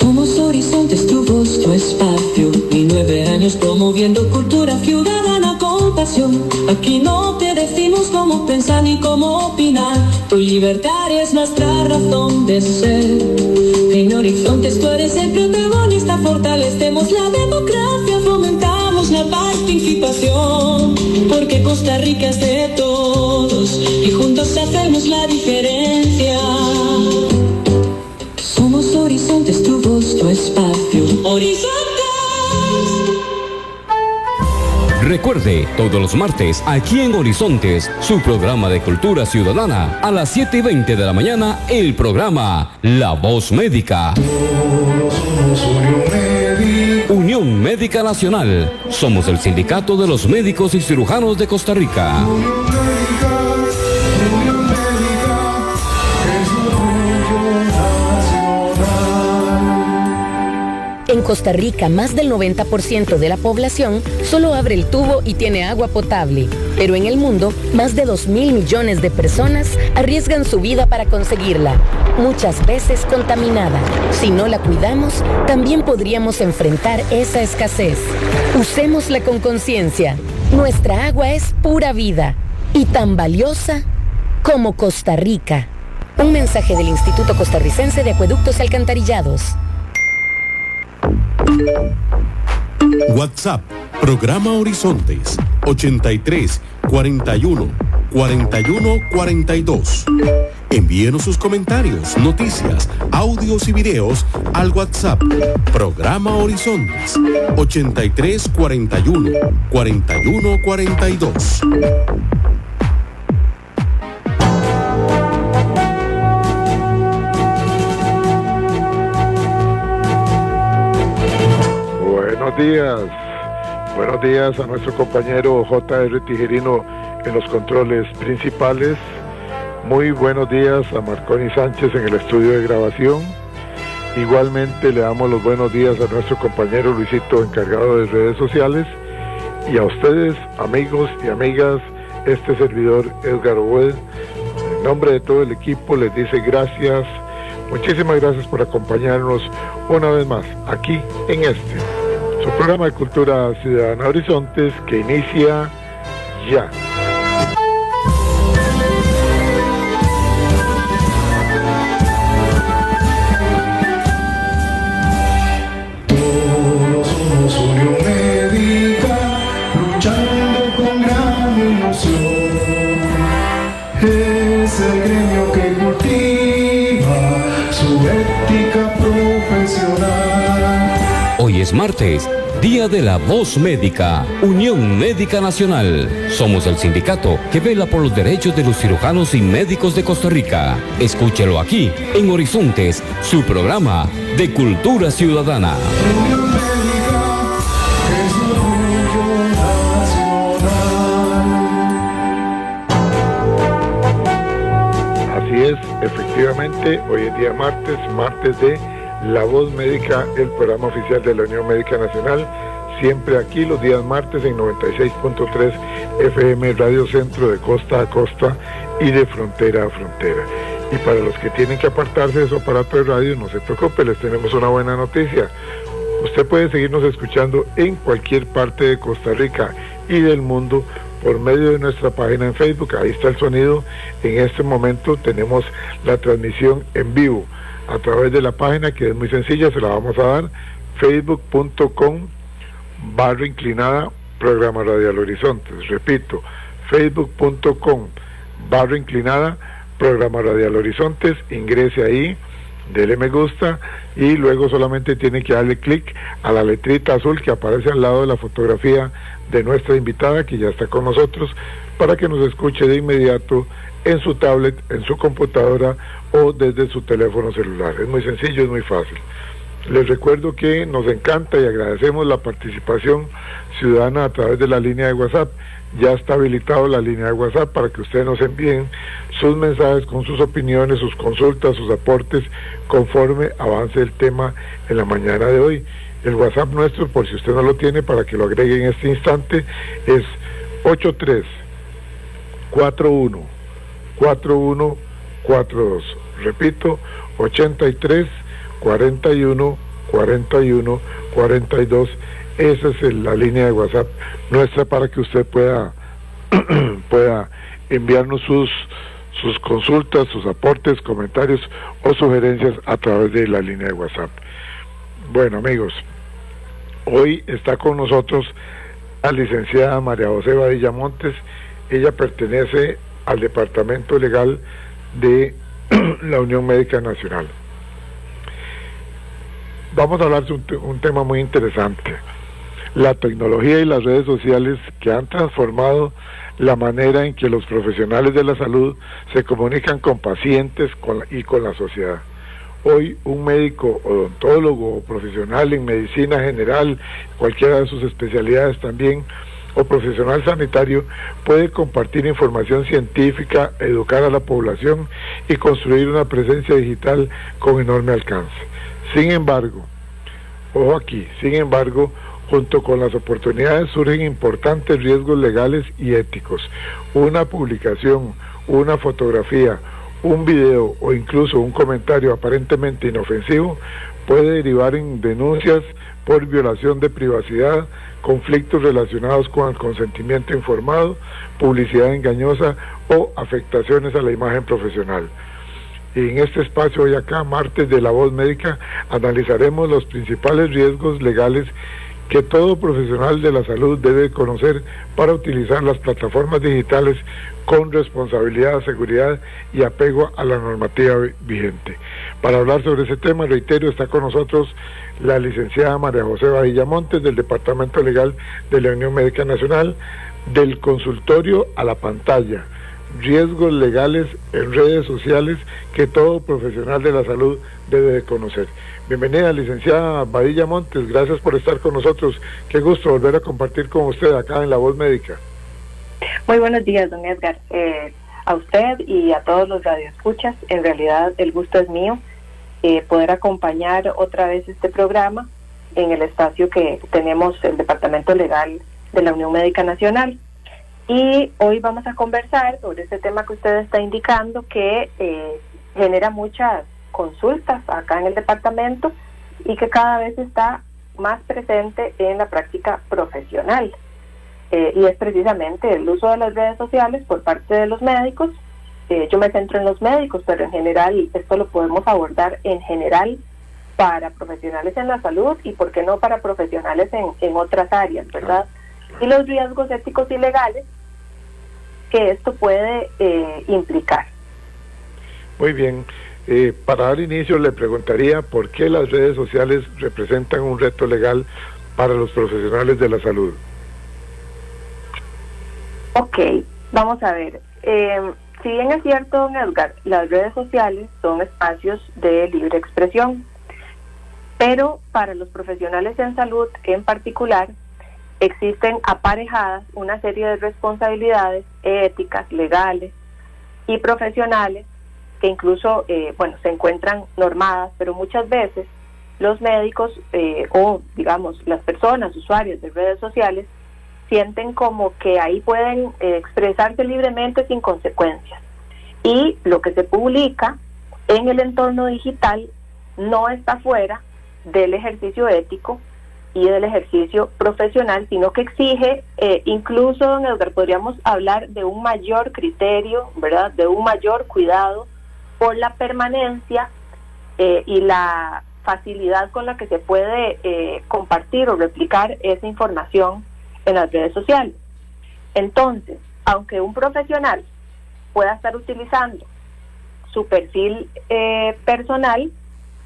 Somos Horizontes, tu voz, tu espacio. Y 9 años promoviendo cultura ciudadana con pasión. Aquí no te decimos cómo pensar ni cómo opinar. Tu libertad es nuestra razón de ser. En Horizontes tú eres el protagonista. Fortalecemos la democracia, fomentamos la participación. Porque Costa Rica es de todos y juntos hacemos la diferencia. Somos Horizontes, tu voz, tu espacio. Horizontes. Recuerde, todos los martes, aquí en Horizontes, su programa de cultura ciudadana, a las 7:20 de la mañana, el programa La Voz Médica. Unión Médica Nacional. Somos el Sindicato de los Médicos y Cirujanos de Costa Rica. En Costa Rica, más del 90% de la población solo abre el tubo y tiene agua potable. Pero en el mundo, más de 2.000 millones de personas arriesgan su vida para conseguirla, muchas veces contaminada. Si no la cuidamos, también podríamos enfrentar esa escasez. Usémosla con conciencia. Nuestra agua es pura vida y tan valiosa como Costa Rica. Un mensaje del Instituto Costarricense de Acueductos y Alcantarillados. WhatsApp, programa Horizontes, 83 41 41 42. Envíenos sus comentarios, noticias, audios y videos al WhatsApp, programa Horizontes, 83 41 41 42. Buenos días a nuestro compañero J.R. Tijerino en los controles principales. Muy buenos días a Marconi Sánchez en el estudio de grabación. Igualmente le damos los buenos días a nuestro compañero Luisito, encargado de redes sociales. Y a ustedes, amigos y amigas, este servidor Edgar Obued, en nombre de todo el equipo, les dice gracias. Muchísimas gracias por acompañarnos una vez más aquí en su programa de Cultura Ciudadana Horizontes, que inicia ya. Todos somos Unión Médica, luchando con gran ilusión. Es el gremio que cultiva su ética profesional. Hoy es martes, Día de la Voz Médica, Unión Médica Nacional. Somos el sindicato que vela por los derechos de los cirujanos y médicos de Costa Rica. Escúchelo aquí, en Horizontes, su programa de Cultura Ciudadana. Así es, efectivamente, hoy es día martes de La Voz Médica, el programa oficial de la Unión Médica Nacional, siempre aquí los días martes en 96.3 FM Radio Centro, de costa a costa y de frontera a frontera. Y para los que tienen que apartarse de su aparato de radio, no se preocupe, les tenemos una buena noticia. Usted puede seguirnos escuchando en cualquier parte de Costa Rica y del mundo por medio de nuestra página en Facebook. Ahí está el sonido. En este momento tenemos la transmisión en vivo a través de la página, que es muy sencilla, se la vamos a dar, facebook.com/inclinada Programa Radial Horizontes. Repito, facebook.com/inclinada Programa Radial Horizontes. Ingrese ahí, dele me gusta y luego solamente tiene que darle clic a la letrita azul que aparece al lado de la fotografía de nuestra invitada, que ya está con nosotros, para que nos escuche de inmediato en su tablet, en su computadora o desde su teléfono celular. Es muy sencillo, es muy fácil. Les recuerdo que nos encanta y agradecemos la participación ciudadana a través de la línea de WhatsApp. Ya está habilitado la línea de WhatsApp para que ustedes nos envíen sus mensajes con sus opiniones, sus consultas, sus aportes, conforme avance el tema en la mañana de hoy. El WhatsApp nuestro, por si usted no lo tiene, para que lo agregue en este instante, es 83414142. Repito, 83414142. 4142. Esa es la línea de WhatsApp nuestra para que usted pueda enviarnos sus consultas, sus aportes, comentarios o sugerencias a través de la línea de WhatsApp. Bueno, amigos, hoy está con nosotros la licenciada María José Badilla Montes. Ella pertenece al Departamento Legal de la Unión Médica Nacional. Vamos a hablar de un tema muy interesante: la tecnología y las redes sociales que han transformado la manera en que los profesionales de la salud se comunican con pacientes y con la sociedad. Hoy un médico, odontólogo o profesional en medicina general, cualquiera de sus especialidades también, o profesional sanitario, puede compartir información científica, educar a la población y construir una presencia digital con enorme alcance. Sin embargo, ojo aquí, junto con las oportunidades surgen importantes riesgos legales y éticos. Una publicación, una fotografía, un video o incluso un comentario aparentemente inofensivo puede derivar en denuncias por violación de privacidad, conflictos relacionados con el consentimiento informado, publicidad engañosa o afectaciones a la imagen profesional. Y en este espacio hoy acá, martes de La Voz Médica, analizaremos los principales riesgos legales que todo profesional de la salud debe conocer para utilizar las plataformas digitales con responsabilidad, seguridad y apego a la normativa vigente. Para hablar sobre ese tema, reitero, está con nosotros la licenciada María José Badilla Montes, del Departamento Legal de la Unión Médica Nacional, del consultorio a la pantalla: riesgos legales en redes sociales que todo profesional de la salud debe de conocer. Bienvenida, licenciada Badilla Montes, gracias por estar con nosotros. Qué gusto volver a compartir con usted acá en La Voz Médica. Muy buenos días, don Edgar. A usted y a todos los radioescuchas, en realidad el gusto es mío poder acompañar otra vez este programa en el espacio que tenemos el Departamento Legal de la Unión Médica Nacional. Y hoy vamos a conversar sobre este tema que usted está indicando, que genera muchas consultas acá en el departamento y que cada vez está más presente en la práctica profesional. Y es precisamente el uso de las redes sociales por parte de los médicos. Yo me centro en los médicos, pero en general esto lo podemos abordar en general para profesionales en la salud y por qué no para profesionales en otras áreas, ¿verdad? Y los riesgos éticos y legales que esto puede implicar. Muy bien. Para dar inicio le preguntaría por qué las redes sociales representan un reto legal para los profesionales de la salud. Ok, vamos a ver. Si bien es cierto, don Edgar, las redes sociales son espacios de libre expresión, pero para los profesionales en salud en particular existen aparejadas una serie de responsabilidades éticas, legales y profesionales que incluso, se encuentran normadas, pero muchas veces los médicos o, digamos, las personas usuarios de redes sociales sienten como que ahí pueden expresarse libremente sin consecuencias. Y lo que se publica en el entorno digital no está fuera del ejercicio ético y del ejercicio profesional, sino que exige, incluso, don Edgar, podríamos hablar de un mayor criterio, ¿verdad?, de un mayor cuidado por la permanencia y la facilidad con la que se puede compartir o replicar esa información en las redes sociales. Entonces, aunque un profesional pueda estar utilizando su perfil personal,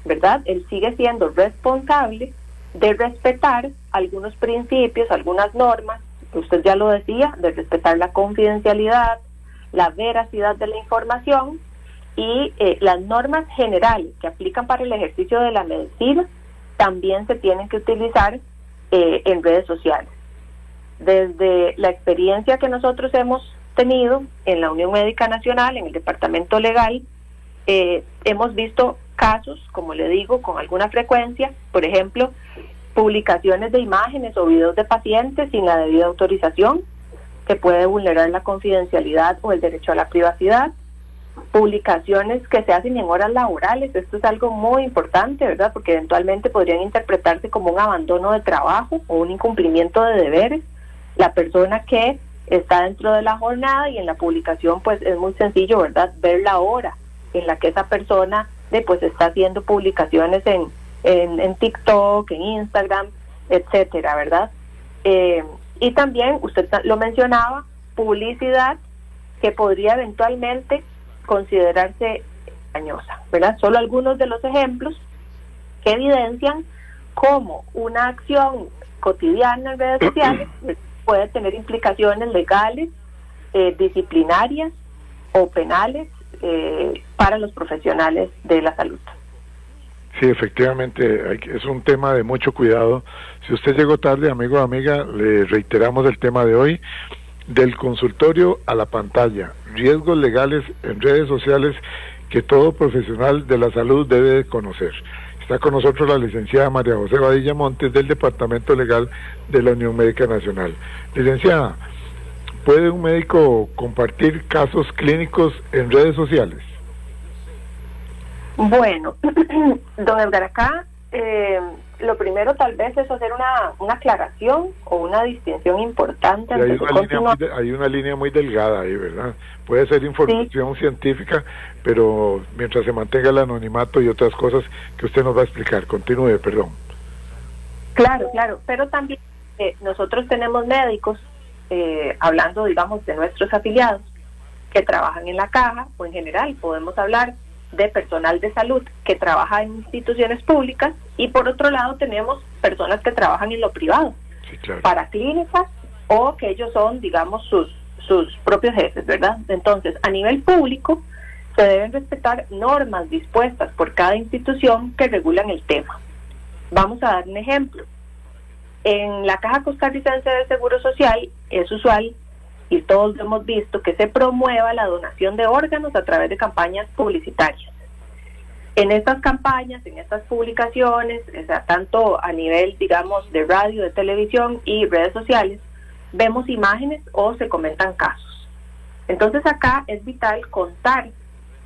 ¿verdad?, él sigue siendo responsable de respetar algunos principios, algunas normas, usted ya lo decía, de respetar la confidencialidad, la veracidad de la información y las normas generales que aplican para el ejercicio de la medicina también se tienen que utilizar en redes sociales. Desde la experiencia que nosotros hemos tenido en la Unión Médica Nacional, en el Departamento Legal, hemos visto casos, como le digo, con alguna frecuencia, por ejemplo, publicaciones de imágenes o videos de pacientes sin la debida autorización, que puede vulnerar la confidencialidad o el derecho a la privacidad, publicaciones que se hacen en horas laborales. Esto es algo muy importante, ¿verdad? Porque eventualmente podrían interpretarse como un abandono de trabajo o un incumplimiento de deberes. La persona que está dentro de la jornada, y en la publicación pues es muy sencillo, ¿verdad?, ver la hora en la que esa persona pues está haciendo publicaciones en TikTok, en Instagram, etcétera, ¿verdad? Y también, usted lo mencionaba, publicidad que podría eventualmente considerarse dañosa, ¿verdad? Solo algunos de los ejemplos que evidencian cómo una acción cotidiana en redes sociales puede tener implicaciones legales, disciplinarias o penales para los profesionales de la salud. Sí, efectivamente, es un tema de mucho cuidado. Si usted llegó tarde, amigo o amiga, le reiteramos el tema de hoy: del consultorio a la pantalla, riesgos legales en redes sociales que todo profesional de la salud debe de conocer. Está con nosotros la licenciada María José Badilla Montes, del Departamento Legal de la Unión Médica Nacional. Licenciada, ¿puede un médico compartir casos clínicos en redes sociales? Bueno, don Edgar, acá lo primero tal vez es hacer una aclaración o una distinción importante. Hay una línea muy delgada ahí, ¿verdad? Puede ser información científica, pero mientras se mantenga el anonimato y otras cosas que usted nos va a explicar. Continúe, perdón. Claro, pero también nosotros tenemos médicos, hablando, digamos, de nuestros afiliados, que trabajan en la caja, o en general podemos hablar de personal de salud que trabaja en instituciones públicas, y por otro lado tenemos personas que trabajan en lo privado, sí, claro, para clínicas, o que ellos son, digamos, sus propios jefes, ¿verdad? Entonces, a nivel público se deben respetar normas dispuestas por cada institución que regulan el tema. Vamos a dar un ejemplo. En la Caja Costarricense de Seguro Social es usual, y todos lo hemos visto, que se promueva la donación de órganos a través de campañas publicitarias. En estas campañas, en estas publicaciones, o sea, tanto a nivel, digamos, de radio, de televisión y redes sociales, vemos imágenes o se comentan casos. Entonces acá es vital contar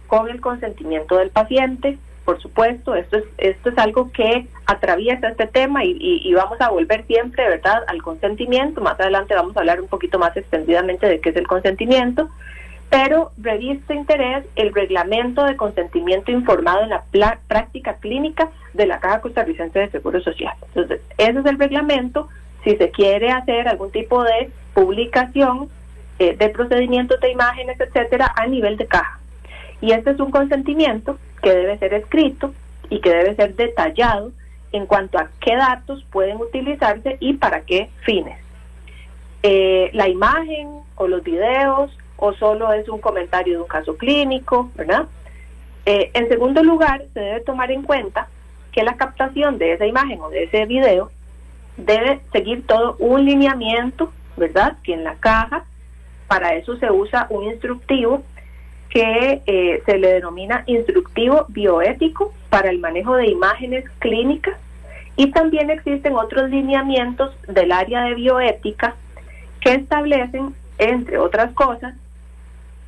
con el consentimiento del paciente. Por supuesto, esto es algo que atraviesa este tema y vamos a volver siempre, ¿verdad?, al consentimiento. Más adelante vamos a hablar un poquito más extendidamente de qué es el consentimiento, pero reviste interés el reglamento de consentimiento informado en la práctica clínica de la Caja Costarricense de Seguro Social. Entonces, ese es el reglamento si se quiere hacer algún tipo de publicación de procedimientos de imágenes, etcétera, a nivel de caja. Y este es un consentimiento que debe ser escrito y que debe ser detallado en cuanto a qué datos pueden utilizarse y para qué fines. La imagen o los videos, o solo es un comentario de un caso clínico, ¿verdad? En segundo lugar, se debe tomar en cuenta que la captación de esa imagen o de ese video debe seguir todo un lineamiento, ¿verdad?, que en la caja, para eso se usa un instructivo que se le denomina instructivo bioético para el manejo de imágenes clínicas, y también existen otros lineamientos del área de bioética que establecen, entre otras cosas,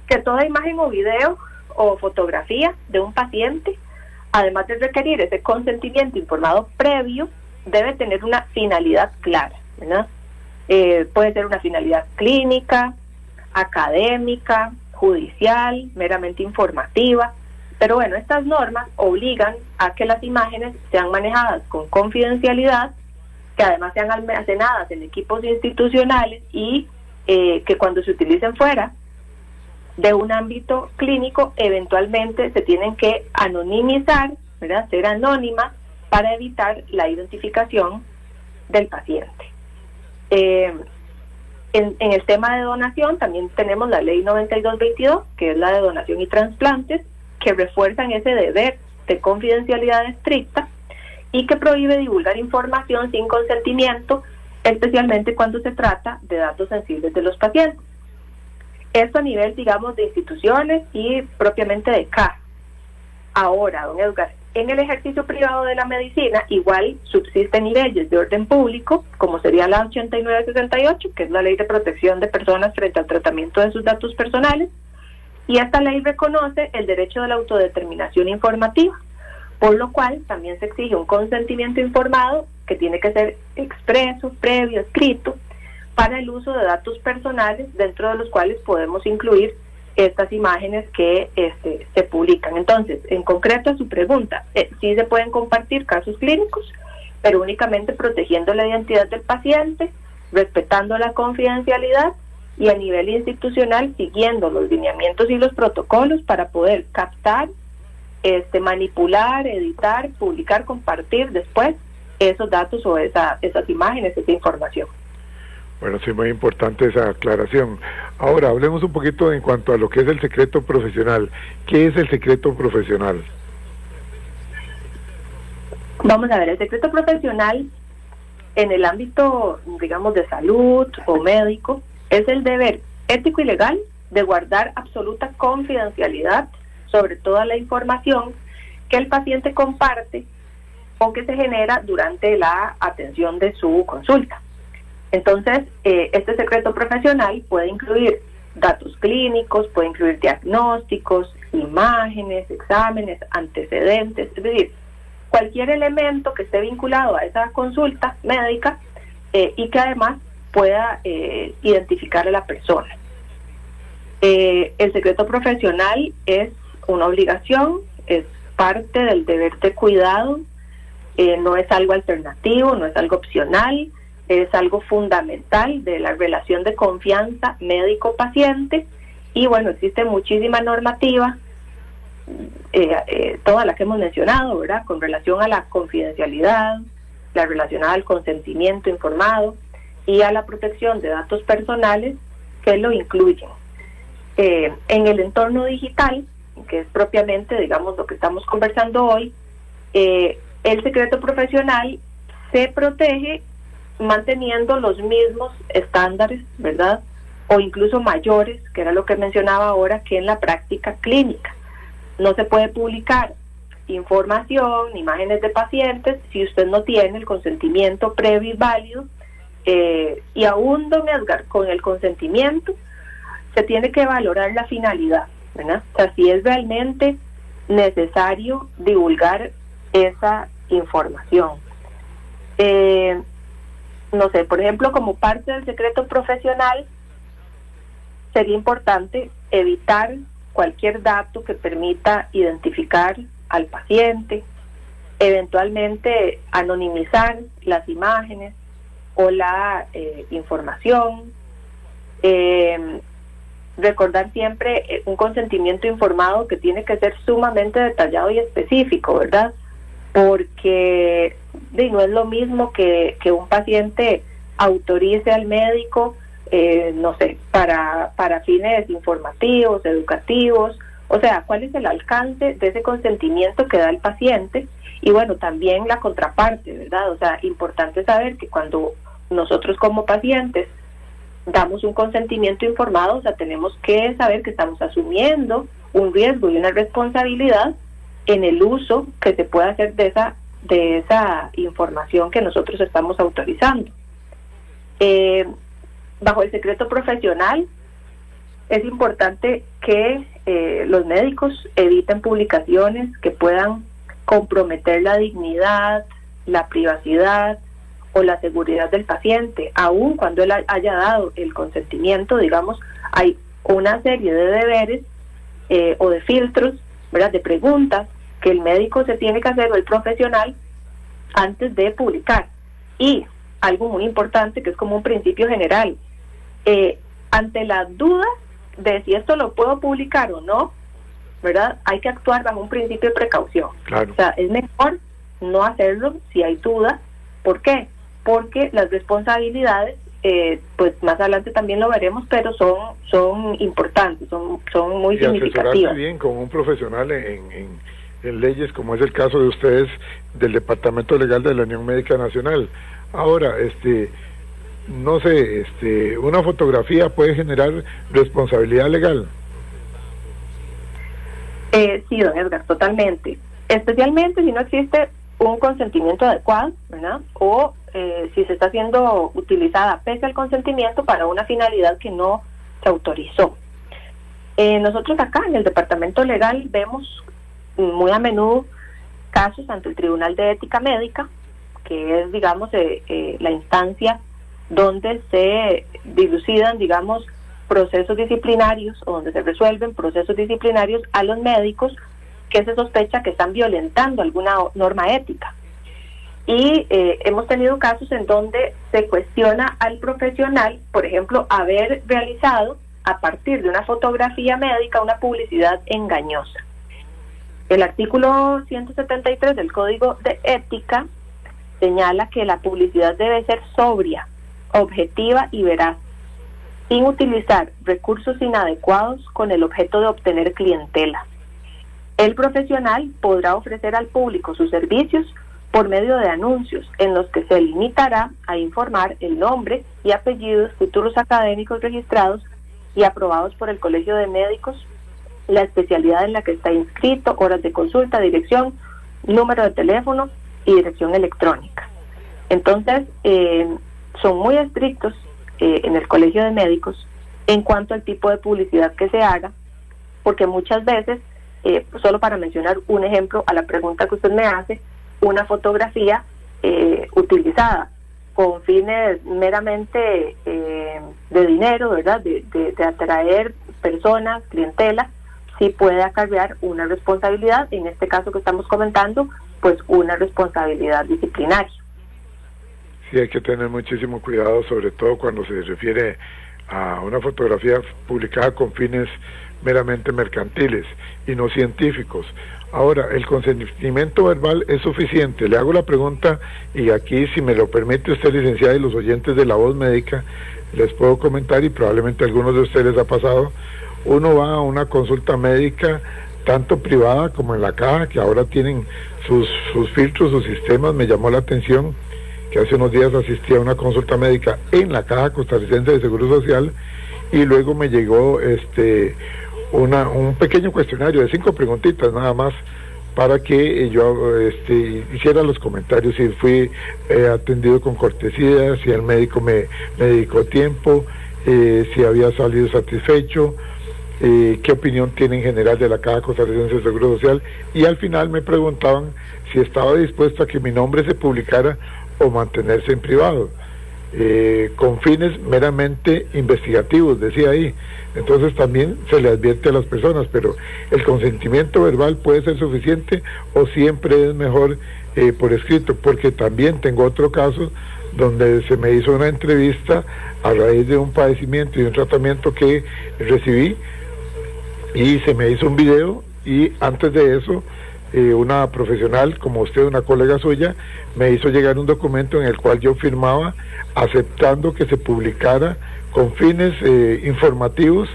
que toda imagen o video o fotografía de un paciente, además de requerir ese consentimiento informado previo, debe tener una finalidad clara, ¿verdad? Puede ser una finalidad clínica, académica, judicial, meramente informativa, pero bueno, estas normas obligan a que las imágenes sean manejadas con confidencialidad, que además sean almacenadas en equipos institucionales y que cuando se utilicen fuera de un ámbito clínico, eventualmente se tienen que anonimizar, ¿verdad?, ser anónimas, para evitar la identificación del paciente. En el tema de donación también tenemos la ley 9222, que es la de donación y trasplantes, que refuerzan ese deber de confidencialidad estricta y que prohíbe divulgar información sin consentimiento, especialmente cuando se trata de datos sensibles de los pacientes. Esto a nivel, digamos, de instituciones y propiamente de caja. Ahora, don Edgar, en el ejercicio privado de la medicina igual subsisten leyes de orden público, como sería la 8968, que es la Ley de Protección de Personas frente al tratamiento de sus datos personales, Y esta ley reconoce el derecho de la autodeterminación informativa, por lo cual también se exige un consentimiento informado que tiene que ser expreso, previo, escrito, para el uso de datos personales, dentro de los cuales podemos incluir estas imágenes que se publican. Entonces, en concreto a su pregunta, sí se pueden compartir casos clínicos, pero únicamente protegiendo la identidad del paciente, respetando la confidencialidad y a nivel institucional siguiendo los lineamientos y los protocolos para poder captar, manipular, editar, publicar, compartir después esos datos o esas imágenes, esa información. Bueno, sí, muy importante esa aclaración. Ahora, hablemos un poquito en cuanto a lo que es el secreto profesional. ¿Qué es el secreto profesional? Vamos a ver, el secreto profesional en el ámbito, digamos, de salud o médico, es el deber ético y legal de guardar absoluta confidencialidad sobre toda la información que el paciente comparte o que se genera durante la atención de su consulta. Entonces, este secreto profesional puede incluir datos clínicos, puede incluir diagnósticos, imágenes, exámenes, antecedentes, es decir, cualquier elemento que esté vinculado a esa consulta médica y que además pueda identificar a la persona. El secreto profesional es una obligación, es parte del deber de cuidado, no es algo alternativo, no es algo opcional, es algo fundamental de la relación de confianza médico-paciente. Y bueno, existe muchísima normativa, toda la que hemos mencionado, ¿verdad?, con relación a la confidencialidad, la relacionada al consentimiento informado y a la protección de datos personales que lo incluyen. En el entorno digital, que es propiamente, digamos, lo que estamos conversando hoy, el secreto profesional se protege manteniendo los mismos estándares, ¿verdad?, o incluso mayores, que era lo que mencionaba ahora, que en la práctica clínica. No se puede publicar información, imágenes de pacientes, si usted no tiene el consentimiento previo y válido, y aún, don Edgar, con el consentimiento se tiene que valorar la finalidad, ¿verdad? O sea, si es realmente necesario divulgar esa información. No sé, por ejemplo, como parte del secreto profesional, sería importante evitar cualquier dato que permita identificar al paciente, eventualmente anonimizar las imágenes o la información, recordar siempre un consentimiento informado que tiene que ser sumamente detallado y específico, ¿verdad? Porque no es lo mismo que un paciente autorice al médico, no sé, para fines informativos, educativos, o sea, cuál es el alcance de ese consentimiento que da el paciente. Y bueno, también la contraparte, ¿verdad? O sea, importante saber que cuando nosotros como pacientes damos un consentimiento informado, o sea, tenemos que saber que estamos asumiendo un riesgo y una responsabilidad en el uso que se puede hacer de esa información que nosotros estamos autorizando. Bajo el secreto profesional es importante que los médicos eviten publicaciones que puedan comprometer la dignidad, la privacidad o la seguridad del paciente. Aun cuando él haya dado el consentimiento, digamos, hay una serie de deberes o de filtros, ¿verdad?, de preguntas que el médico se tiene que hacer, o el profesional, antes de publicar. Y algo muy importante, que es como un principio general, ante la duda de si esto lo puedo publicar o no, ¿verdad?, hay que actuar bajo un principio de precaución. Claro. O sea, es mejor no hacerlo si hay duda. ¿Por qué? Porque las responsabilidades, pues más adelante también lo veremos, pero son importantes, son muy significativas. Y asesorarse bien con un profesional en leyes, como es el caso de ustedes del Departamento Legal de la Unión Médica Nacional. Ahora, no sé, una fotografía puede generar responsabilidad legal. Sí, don Edgar, totalmente. Especialmente si no existe un consentimiento adecuado, ¿verdad? O si se está siendo utilizada pese al consentimiento para una finalidad que no se autorizó. Nosotros acá en el departamento legal vemos muy a menudo casos ante el Tribunal de Ética Médica, que es, digamos, la instancia donde se dilucidan, digamos, procesos disciplinarios o donde se resuelven procesos disciplinarios a los médicos que se sospecha que están violentando alguna norma ética. Y hemos tenido casos en donde se cuestiona al profesional, por ejemplo, haber realizado a partir de una fotografía médica una publicidad engañosa. El artículo 173 del Código de Ética señala que la publicidad debe ser sobria, objetiva y veraz, sin utilizar recursos inadecuados con el objeto de obtener clientela. El profesional podrá ofrecer al público sus servicios por medio de anuncios en los que se limitará a informar el nombre y apellidos, títulos académicos registrados y aprobados por el Colegio de Médicos, la especialidad en la que está inscrito, horas de consulta, dirección, número de teléfono y dirección electrónica. Entonces, son muy estrictos en el Colegio de Médicos en cuanto al tipo de publicidad que se haga, porque muchas veces, solo para mencionar un ejemplo a la pregunta que usted me hace, una fotografía utilizada con fines meramente de dinero, ¿verdad?, de atraer personas, clientela, sí puede acarrear una responsabilidad, en este caso que estamos comentando, pues una responsabilidad disciplinaria. Sí, hay que tener muchísimo cuidado, sobre todo cuando se refiere a una fotografía publicada con fines meramente mercantiles y no científicos. Ahora, el consentimiento verbal es suficiente. Le hago la pregunta, y aquí, si me lo permite usted, licenciada, y los oyentes de La Voz Médica, les puedo comentar, y probablemente a algunos de ustedes les ha pasado. Uno va a una consulta médica, tanto privada como en la caja, que ahora tienen sus filtros, sus sistemas. Me llamó la atención que hace unos días asistí a una consulta médica en la Caja Costarricense de Seguro Social, y luego me llegó un pequeño cuestionario de 5 preguntitas nada más, para que yo hiciera los comentarios, si fui atendido con cortesía, si el médico me dedicó tiempo, si había salido satisfecho, qué opinión tiene en general de la Caja Costarricense de Seguro Social, y al final me preguntaban si estaba dispuesto a que mi nombre se publicara o mantenerse en privado, con fines meramente investigativos, decía ahí. Entonces también se le advierte a las personas, pero el consentimiento verbal puede ser suficiente o siempre es mejor por escrito, porque también tengo otro caso donde se me hizo una entrevista a raíz de un padecimiento y un tratamiento que recibí, y se me hizo un video, y antes de eso una profesional como usted, una colega suya, me hizo llegar un documento en el cual yo firmaba aceptando que se publicara con fines informativos,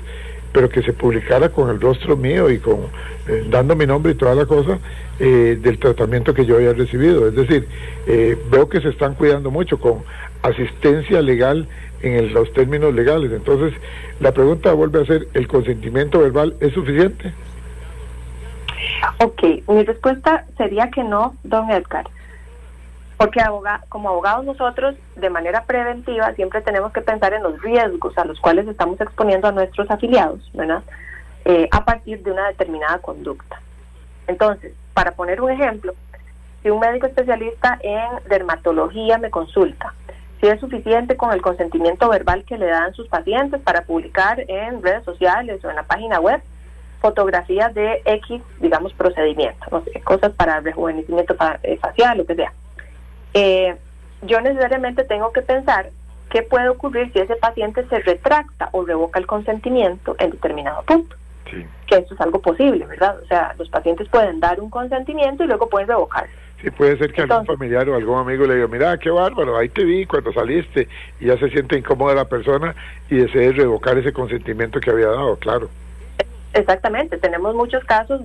pero que se publicara con el rostro mío y con dando mi nombre y toda la cosa del tratamiento que yo había recibido. Es decir, veo que se están cuidando mucho con asistencia legal en los términos legales. Entonces, la pregunta vuelve a ser, ¿el consentimiento verbal es suficiente? Ok, mi respuesta sería que no, don Edgar, porque como abogados nosotros, de manera preventiva, siempre tenemos que pensar en los riesgos a los cuales estamos exponiendo a nuestros afiliados, ¿verdad?, a partir de una determinada conducta. Entonces, para poner un ejemplo, si un médico especialista en dermatología me consulta, si es suficiente con el consentimiento verbal que le dan sus pacientes para publicar en redes sociales o en la página web fotografías de X, digamos, procedimientos, no sé, cosas para rejuvenecimiento facial, lo que sea. Yo necesariamente tengo que pensar qué puede ocurrir si ese paciente se retracta o revoca el consentimiento en determinado punto. Sí. Que eso es algo posible, ¿verdad? O sea, los pacientes pueden dar un consentimiento y luego pueden revocarlo. Sí, puede ser que algún familiar o algún amigo le diga, mira, qué bárbaro, ahí te vi cuando saliste, y ya se siente incómoda la persona y desee revocar ese consentimiento que había dado, claro. Exactamente, tenemos muchos casos,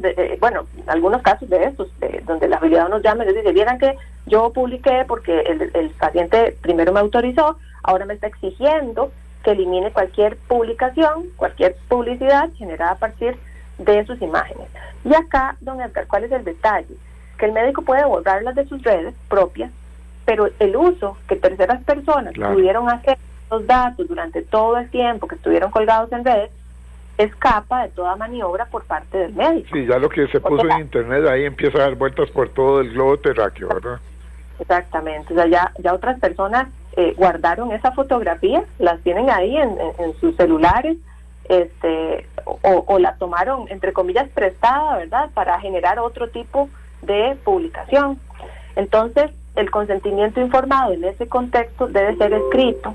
algunos casos de estos, donde el afiliado nos llama y nos dice, vieran que yo publiqué porque el paciente primero me autorizó, ahora me está exigiendo que elimine cualquier publicación, cualquier publicidad generada a partir de sus imágenes. Y acá, don Edgar, ¿cuál es el detalle? Que el médico puede borrarlas de sus redes propias, pero el uso que terceras personas pudieron hacer los datos durante todo el tiempo que estuvieron colgados en redes, escapa de toda maniobra por parte del médico. Sí, ya lo que se puso en internet ahí empieza a dar vueltas por todo el globo terráqueo, ¿verdad? Exactamente, o sea, ya otras personas guardaron esa fotografía, las tienen ahí en sus celulares, o la tomaron, entre comillas, prestada, ¿verdad?, para generar otro tipo de publicación. Entonces, el consentimiento informado en ese contexto debe ser escrito,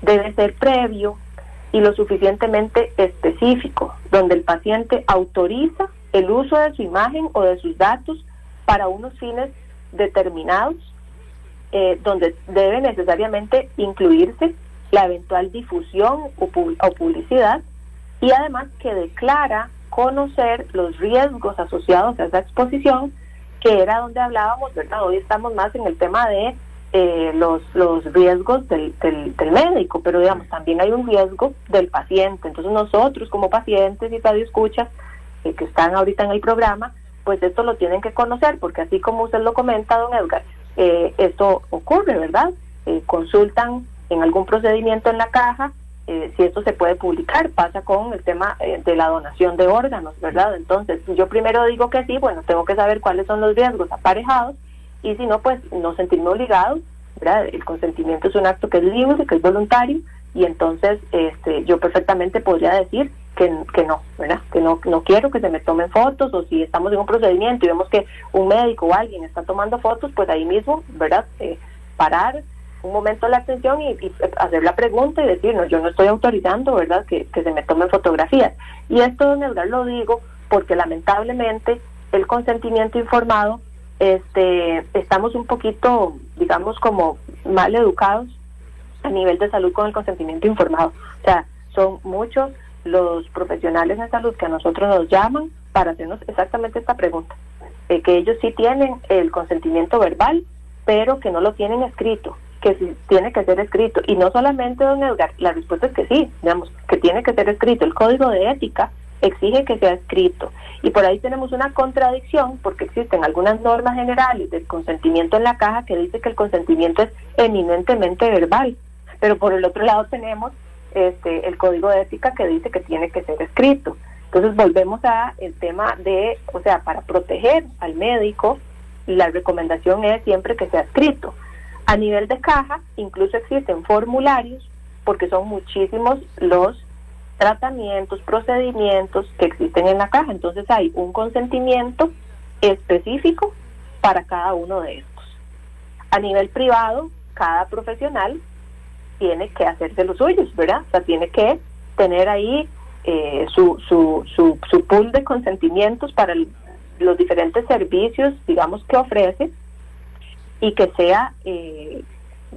debe ser previo y lo suficientemente específico, donde el paciente autoriza el uso de su imagen o de sus datos para unos fines determinados, donde debe necesariamente incluirse la eventual difusión o publicidad, y además que declara conocer los riesgos asociados a esa exposición, que era donde hablábamos, ¿verdad? Hoy estamos más en el tema de los riesgos del médico, pero digamos, también hay un riesgo del paciente. Entonces nosotros como pacientes y radioescuchas que están ahorita en el programa, pues esto lo tienen que conocer, porque así como usted lo comenta, don Edgar, esto ocurre, ¿verdad? Consultan en algún procedimiento en la caja, si esto se puede publicar. Pasa con el tema de la donación de órganos, ¿verdad? Entonces, si yo primero digo que sí, bueno, tengo que saber cuáles son los riesgos aparejados, y si no, pues no sentirme obligado, ¿verdad? El consentimiento es un acto que es libre, que es voluntario, y entonces yo perfectamente podría decir que no, ¿verdad? Que no quiero que se me tomen fotos, o si estamos en un procedimiento y vemos que un médico o alguien está tomando fotos, pues ahí mismo, ¿verdad? Parar un momento la atención y hacer la pregunta y decir, no, yo no estoy autorizando, ¿verdad?, que se me tomen fotografías. Y esto, don Edgar, lo digo porque lamentablemente el consentimiento informado, estamos un poquito, digamos, como mal educados a nivel de salud con el consentimiento informado. O sea, son muchos los profesionales de salud que a nosotros nos llaman para hacernos exactamente esta pregunta, que ellos sí tienen el consentimiento verbal, pero que no lo tienen escrito, que sí tiene que ser escrito. Y no solamente, don Edgar, la respuesta es que sí, digamos, que tiene que ser escrito. El código de ética exige que sea escrito, y por ahí tenemos una contradicción, porque existen algunas normas generales del consentimiento en la caja que dice que el consentimiento es eminentemente verbal, pero por el otro lado tenemos el código de ética que dice que tiene que ser escrito. Entonces volvemos a el tema de, o sea, para proteger al médico, la recomendación es siempre que sea escrito. A nivel de caja, incluso existen formularios, porque son muchísimos los tratamientos, procedimientos que existen en la caja. Entonces hay un consentimiento específico para cada uno de estos. A nivel privado, cada profesional tiene que hacerse los suyos, ¿verdad? O sea, tiene que tener ahí su pool de consentimientos para los diferentes servicios, digamos, que ofrece, y que sea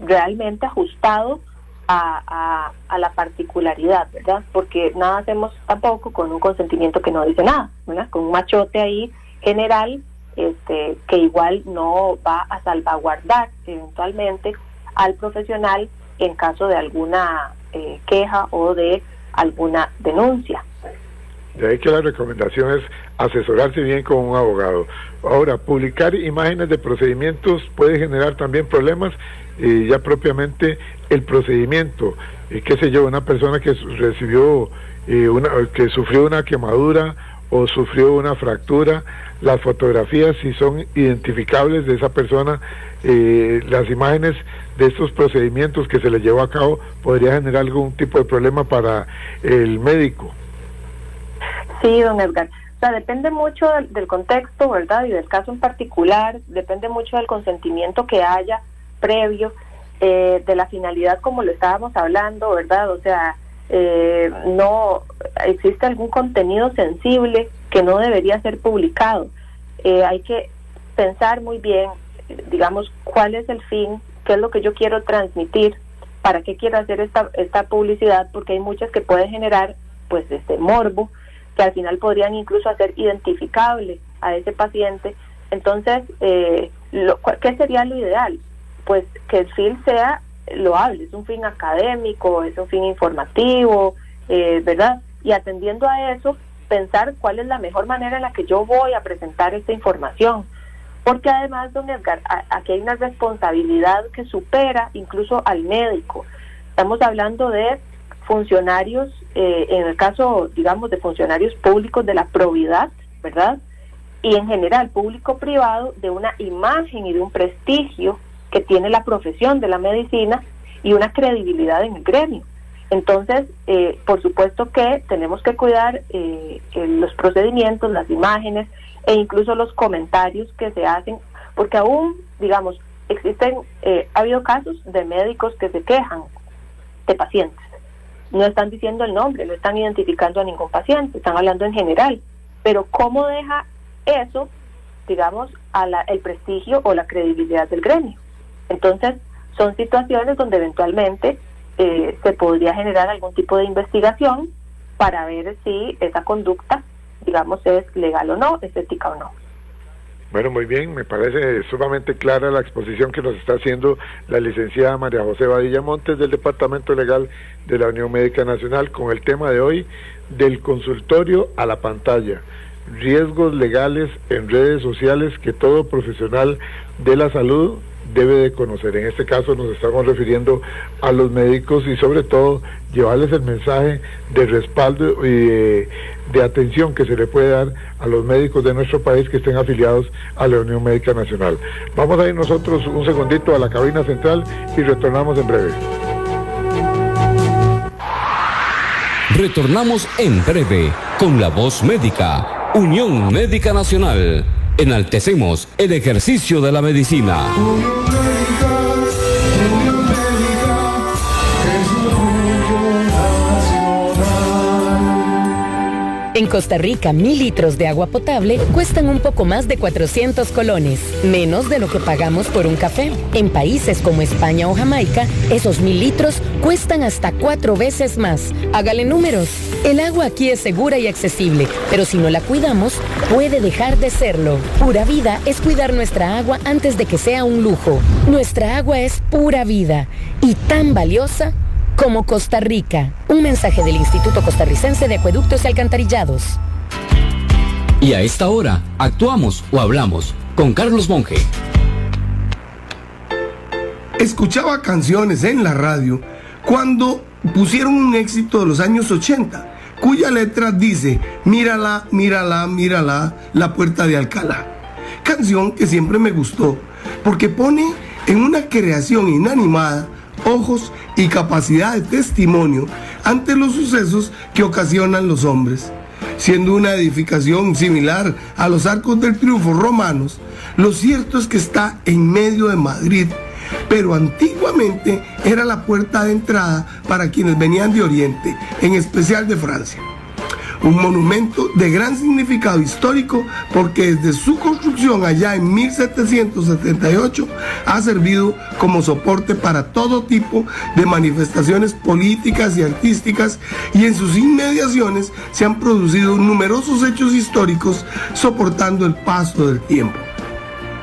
realmente ajustado a la particularidad, ¿verdad? Porque nada hacemos tampoco con un consentimiento que no dice nada, ¿verdad? Con un machote ahí general, que igual no va a salvaguardar eventualmente al profesional en caso de alguna queja o de alguna denuncia. De ahí que la recomendación es asesorarse bien con un abogado. Ahora, publicar imágenes de procedimientos puede generar también problemas, ya propiamente el procedimiento, qué sé yo, una persona que recibió que sufrió una quemadura o sufrió una fractura, las fotografías, si son identificables de esa persona, las imágenes de estos procedimientos que se le llevó a cabo, podría generar algún tipo de problema para el médico. Sí, don Edgar. O sea, depende mucho del contexto, ¿verdad? Y del caso en particular, depende mucho del consentimiento que haya previo, de la finalidad, como lo estábamos hablando, ¿verdad? O sea, no existe algún contenido sensible que no debería ser publicado. Hay que pensar muy bien, digamos, cuál es el fin, qué es lo que yo quiero transmitir, para qué quiero hacer esta publicidad, porque hay muchas que pueden generar, pues, morbo, que al final podrían incluso hacer identificable a ese paciente. Entonces, ¿qué sería lo ideal? Pues que el fin sea loable, es un fin académico, es un fin informativo, ¿verdad? Y atendiendo a eso, pensar cuál es la mejor manera en la que yo voy a presentar esta información. Porque además, don Edgar, aquí hay una responsabilidad que supera incluso al médico. Estamos hablando de funcionarios en el caso, digamos, de funcionarios públicos, de la probidad, ¿verdad? Y en general, público-privado, de una imagen y de un prestigio que tiene la profesión de la medicina y una credibilidad en el gremio. Entonces, por supuesto que tenemos que cuidar los procedimientos, las imágenes e incluso los comentarios que se hacen, porque aún, digamos, ha habido casos de médicos que se quejan de pacientes. No están diciendo el nombre, no están identificando a ningún paciente, están hablando en general. Pero ¿cómo deja eso, digamos, el prestigio o la credibilidad del gremio? Entonces, son situaciones donde eventualmente se podría generar algún tipo de investigación para ver si esa conducta, digamos, es legal o no, es ética o no. Bueno, muy bien, me parece sumamente clara la exposición que nos está haciendo la licenciada María José Badilla Montes del Departamento Legal de la Unión Médica Nacional con el tema de hoy, del consultorio a la pantalla, riesgos legales en redes sociales que todo profesional de la salud debe de conocer. En este caso nos estamos refiriendo a los médicos y sobre todo llevarles el mensaje de respaldo y de atención que se le puede dar a los médicos de nuestro país que estén afiliados a la Unión Médica Nacional. Vamos a ir nosotros un segundito a la cabina central y retornamos en breve. Retornamos en breve con la voz médica, Unión Médica Nacional. Enaltecemos el ejercicio de la medicina. En Costa Rica, 1.000 litros de agua potable cuestan un poco más de 400 colones, menos de lo que pagamos por un café. En países como España o Jamaica, esos 1.000 litros cuestan hasta 4 veces más. Hágale números. El agua aquí es segura y accesible, pero si no la cuidamos, puede dejar de serlo. Pura vida es cuidar nuestra agua antes de que sea un lujo. Nuestra agua es pura vida y tan valiosa como Costa Rica. Un mensaje del Instituto Costarricense de Acueductos y Alcantarillados. Y a esta hora, actuamos o hablamos con Carlos Monge. Escuchaba canciones en la radio cuando pusieron un éxito de los años 80, cuya letra dice: mírala, mírala, mírala, la puerta de Alcalá. Canción que siempre me gustó porque pone en una creación inanimada ojos y capacidad de testimonio ante los sucesos que ocasionan los hombres. Siendo una edificación similar a los Arcos del Triunfo romanos, lo cierto es que está en medio de Madrid, pero antiguamente era la puerta de entrada para quienes venían de Oriente, en especial de Francia. Un monumento de gran significado histórico porque desde su construcción allá en 1778 ha servido como soporte para todo tipo de manifestaciones políticas y artísticas, y en sus inmediaciones se han producido numerosos hechos históricos soportando el paso del tiempo.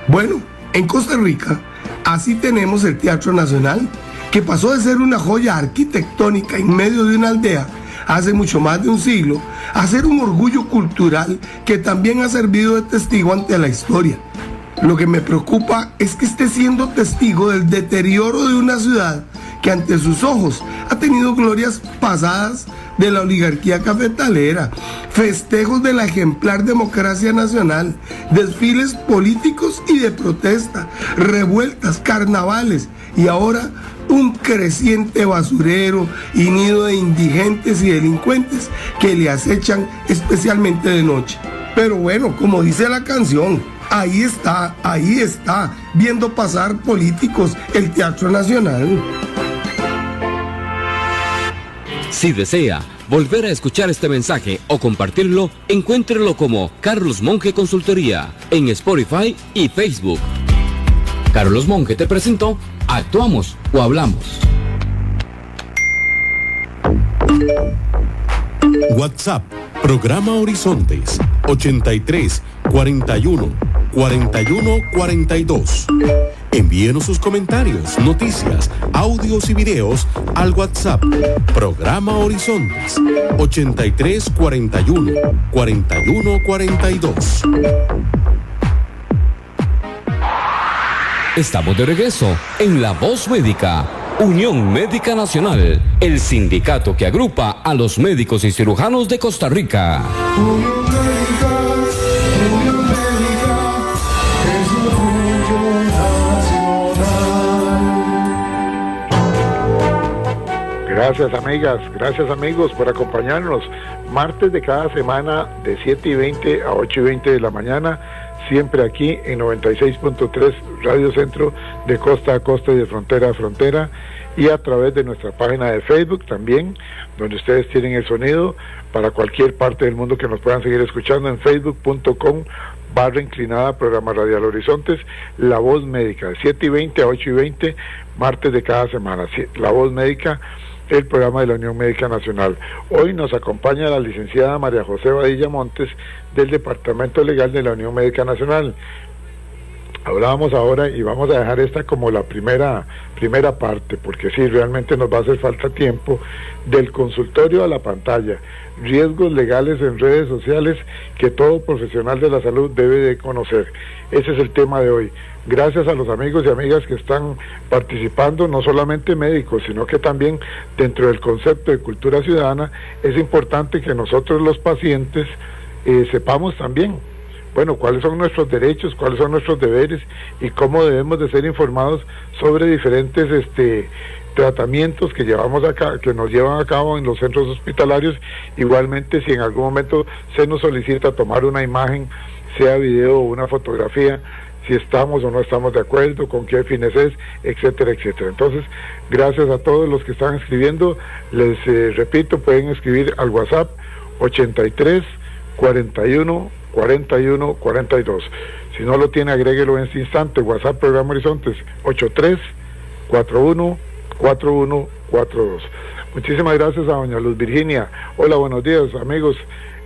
Bueno, en Costa Rica así tenemos el Teatro Nacional, que pasó de ser una joya arquitectónica en medio de una aldea hace mucho más de un siglo, a ser un orgullo cultural que también ha servido de testigo ante la historia. Lo que me preocupa es que esté siendo testigo del deterioro de una ciudad que ante sus ojos ha tenido glorias pasadas de la oligarquía cafetalera, festejos de la ejemplar democracia nacional, desfiles políticos y de protesta, revueltas, carnavales, y ahora un creciente basurero y nido de indigentes y delincuentes que le acechan especialmente de noche. Pero bueno, como dice la canción, ahí está, viendo pasar políticos el Teatro Nacional. Si desea volver a escuchar este mensaje o compartirlo, encuéntrelo como Carlos Monge Consultoría en Spotify y Facebook. Carlos Monge te presentó Actuamos o Hablamos. WhatsApp, programa Horizontes, 83 41 41 42. Envíenos sus comentarios, noticias, audios y videos al WhatsApp, programa Horizontes, 83 41 41 42. Estamos de regreso en La Voz Médica, Unión Médica Nacional, el sindicato que agrupa a los médicos y cirujanos de Costa Rica. Unión Médica es orgullo nacional. Gracias amigas, gracias amigos por acompañarnos. Martes de cada semana de 7:20 a 8:20 de la mañana, siempre aquí en 96.3 Radio Centro, de costa a costa y de frontera a frontera, y a través de nuestra página de Facebook también, donde ustedes tienen el sonido para cualquier parte del mundo que nos puedan seguir escuchando en facebook.com/inclinada programa Radial Horizontes, La Voz Médica, de 7:20 a 8:20, martes de cada semana. La Voz Médica, el programa de la Unión Médica Nacional. Hoy nos acompaña la licenciada María José Badilla Montes, del Departamento Legal de la Unión Médica Nacional. Hablábamos ahora y vamos a dejar esta como la primera parte, porque sí, realmente nos va a hacer falta tiempo, del consultorio a la pantalla, riesgos legales en redes sociales que todo profesional de la salud debe de conocer. Ese es el tema de hoy. Gracias a los amigos y amigas que están participando, no solamente médicos, sino que también dentro del concepto de cultura ciudadana, es importante que nosotros los pacientes sepamos también, bueno, cuáles son nuestros derechos, cuáles son nuestros deberes y cómo debemos de ser informados sobre diferentes tratamientos que llevamos acá, que nos llevan a cabo en los centros hospitalarios. Igualmente, si en algún momento se nos solicita tomar una imagen, sea video o una fotografía, si estamos o no estamos de acuerdo, con qué fines es, etcétera, etcétera. Entonces, gracias a todos los que están escribiendo. Les repito, pueden escribir al WhatsApp 83 41 41 42. Si no lo tiene, agréguelo en este instante. WhatsApp Programa Horizontes 83 41 41 42. Muchísimas gracias a doña Luz Virginia. Hola, buenos días amigos,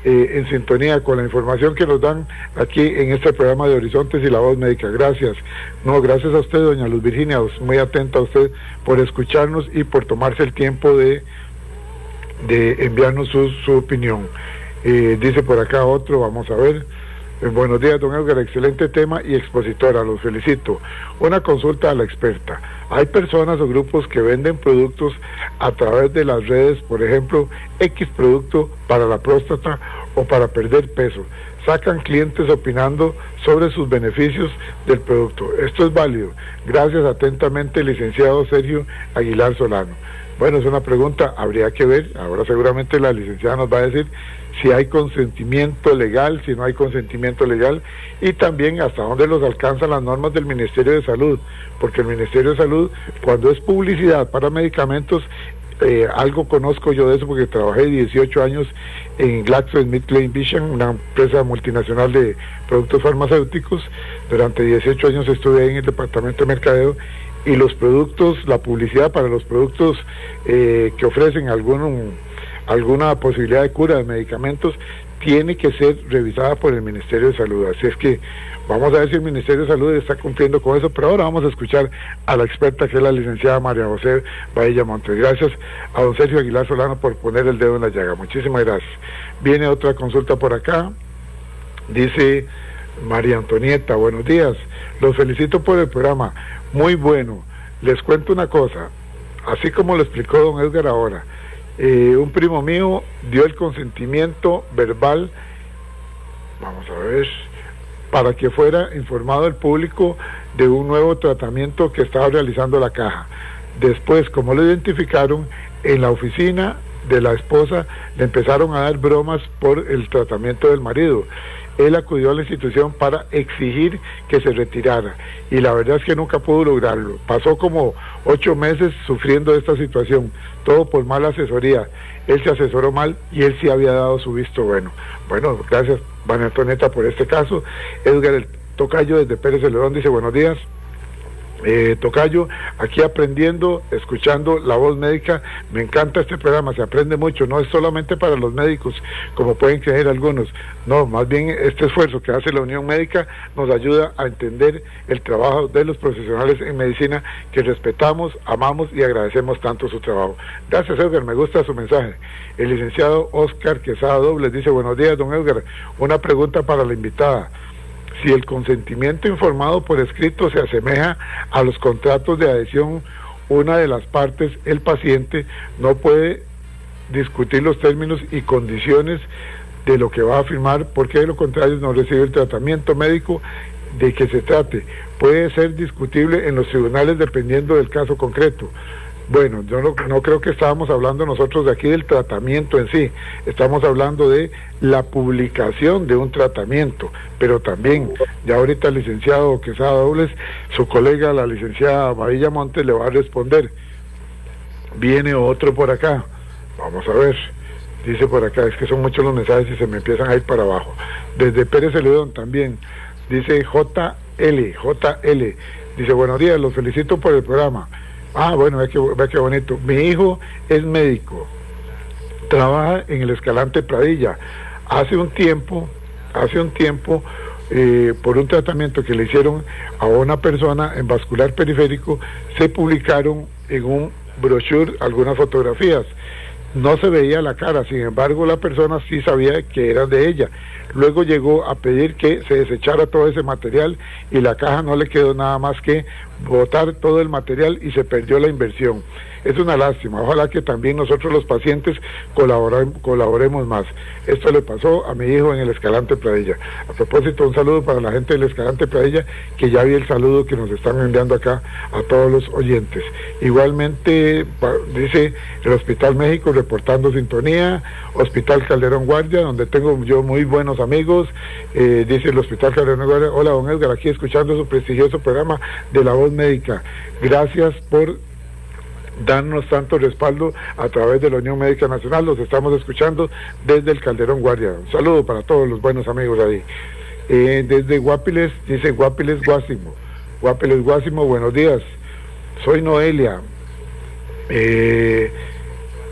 en sintonía con la información que nos dan aquí en este programa de Horizontes y La Voz Médica. Gracias. No, gracias a usted, doña Luz Virginia, muy atenta a usted por escucharnos y por tomarse el tiempo de enviarnos su opinión. Dice por acá otro, vamos a ver. Buenos días, don Edgar, excelente tema y expositora, los felicito. Una consulta a la experta. Hay personas o grupos que venden productos a través de las redes, por ejemplo, X producto para la próstata o para perder peso. Sacan clientes opinando sobre sus beneficios del producto. Esto es válido. Gracias atentamente, licenciado Sergio Aguilar Solano. Bueno, es una pregunta, habría que ver, ahora seguramente la licenciada nos va a decir si hay consentimiento legal, si no hay consentimiento legal, y también hasta dónde los alcanzan las normas del Ministerio de Salud, porque el Ministerio de Salud, cuando es publicidad para medicamentos, algo conozco yo de eso porque trabajé 18 años en GlaxoSmithKline Vision, una empresa multinacional de productos farmacéuticos. Durante 18 años estuve ahí en el departamento de mercadeo, y los productos, la publicidad para los productos que ofrecen alguna posibilidad de cura de medicamentos tiene que ser revisada por el Ministerio de Salud. Así es que vamos a ver si el Ministerio de Salud está cumpliendo con eso, pero ahora vamos a escuchar a la experta, que es la licenciada María José Badilla Montes. Gracias a don Sergio Aguilar Solano por poner el dedo en la llaga. Muchísimas gracias. Viene otra consulta por acá. Dice María Antonieta, buenos días, los felicito por el programa, muy bueno. Les cuento una cosa, así como lo explicó don Edgar ahora, un primo mío dio el consentimiento verbal, vamos a ver, para que fuera informado el público de un nuevo tratamiento que estaba realizando la caja. Después, como lo identificaron, en la oficina de la esposa le empezaron a dar bromas por el tratamiento del marido. Él acudió a la institución para exigir que se retirara, y la verdad es que nunca pudo lograrlo. Pasó como 8 meses sufriendo esta situación, todo por mala asesoría. Él se asesoró mal y él sí había dado su visto bueno. Bueno, gracias, María Antonieta, por este caso. Edgar el Tocayo desde Pérez Celedón dice, buenos días. Tocayo, aquí aprendiendo, escuchando La Voz Médica. Me encanta este programa, se aprende mucho, no es solamente para los médicos como pueden creer algunos, no, más bien este esfuerzo que hace la Unión Médica nos ayuda a entender el trabajo de los profesionales en medicina que respetamos, amamos y agradecemos tanto su trabajo. Gracias, Edgar, me gusta su mensaje. El licenciado Oscar Quesada Dobles dice, buenos días, don Edgar, una pregunta para la invitada. Si el consentimiento informado por escrito se asemeja a los contratos de adhesión una de las partes, el paciente, no puede discutir los términos y condiciones de lo que va a firmar, porque de lo contrario no recibe el tratamiento médico de que se trate. Puede ser discutible en los tribunales dependiendo del caso concreto. Bueno, yo no creo que estábamos hablando nosotros de aquí del tratamiento en sí, estamos hablando de la publicación de un tratamiento, pero también, ya ahorita el licenciado Quesada Dobles, su colega la licenciada Marilla Montes le va a responder. Viene otro por acá, vamos a ver, dice por acá, es que son muchos los mensajes y se me empiezan a ir para abajo. Desde Pérez Celedón también, dice JL, dice, buenos días, los felicito por el programa. Ah, bueno, ve qué bonito. Mi hijo es médico, trabaja en el Escalante Pradilla. Hace un tiempo, por un tratamiento que le hicieron a una persona en vascular periférico, se publicaron en un brochure algunas fotografías. No se veía la cara, sin embargo la persona sí sabía que eran de ella. Luego llegó a pedir que se desechara todo ese material y la caja no le quedó nada más que botar todo el material y se perdió la inversión. Es una lástima, ojalá que también nosotros los pacientes colaboremos más. Esto le pasó a mi hijo en el Escalante Pradilla. A propósito, un saludo para la gente del Escalante Pradilla, que ya vi el saludo que nos están enviando acá a todos los oyentes. Igualmente, dice el Hospital México reportando sintonía, Hospital Calderón Guardia, donde tengo yo muy buenos amigos, dice el Hospital Calderón Guardia, hola don Edgar, aquí escuchando su prestigioso programa de La Voz Médica. Gracias por darnos tanto respaldo a través de la Unión Médica Nacional, los estamos escuchando desde el Calderón Guardia. Un saludo para todos los buenos amigos ahí. Desde Guapiles, dice Guapiles Guásimo, buenos días, soy Noelia,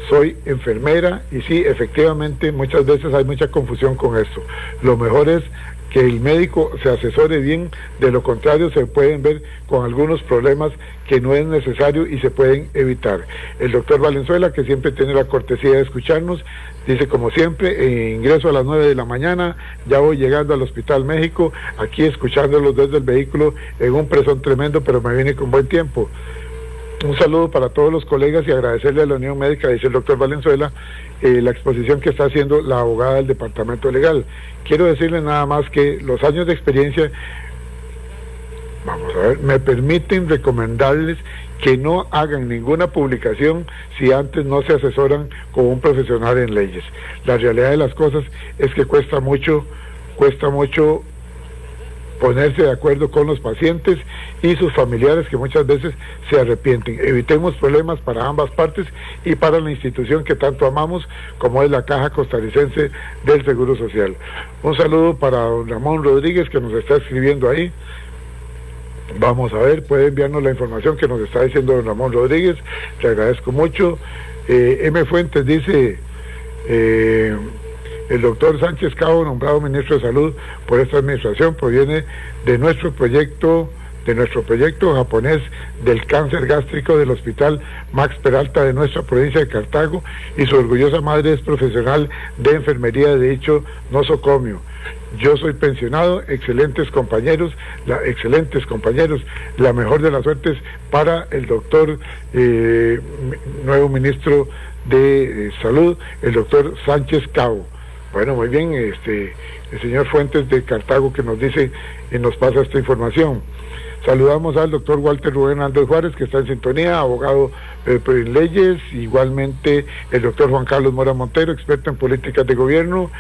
soy enfermera y sí, efectivamente muchas veces hay mucha confusión con esto. Lo mejor es que el médico se asesore bien, de lo contrario se pueden ver con algunos problemas que no es necesario y se pueden evitar. El doctor Valenzuela, que siempre tiene la cortesía de escucharnos, dice como siempre, ingreso a las 9 de la mañana, ya voy llegando al Hospital México, aquí escuchándolos desde el vehículo en un presón tremendo, pero me viene con buen tiempo. Un saludo para todos los colegas y agradecerle a la Unión Médica, dice el doctor Valenzuela, la exposición que está haciendo la abogada del Departamento Legal. Quiero decirle nada más que los años de experiencia, vamos a ver, me permiten recomendarles que no hagan ninguna publicación si antes no se asesoran con un profesional en leyes. La realidad de las cosas es que cuesta mucho ponerse de acuerdo con los pacientes y sus familiares, que muchas veces se arrepienten. Evitemos problemas para ambas partes y para la institución que tanto amamos, como es la Caja Costarricense del Seguro Social. Un saludo para don Ramón Rodríguez, que nos está escribiendo ahí. Vamos a ver, puede enviarnos la información que nos está diciendo don Ramón Rodríguez, le agradezco mucho. M. Fuentes dice, el doctor Sánchez Cabo, nombrado ministro de Salud por esta administración, proviene de nuestro proyecto japonés del cáncer gástrico del Hospital Max Peralta de nuestra provincia de Cartago, y su orgullosa madre es profesional de enfermería de dicho nosocomio. Yo soy pensionado, excelentes compañeros, la mejor de las suertes para el doctor, nuevo ministro de Salud, el doctor Sánchez Cabo. Bueno, muy bien, el señor Fuentes de Cartago, que nos dice y nos pasa esta información. Saludamos al doctor Walter Rubén Andrés Juárez, que está en sintonía, abogado en leyes, igualmente el doctor Juan Carlos Mora Montero, experto en políticas de gobierno.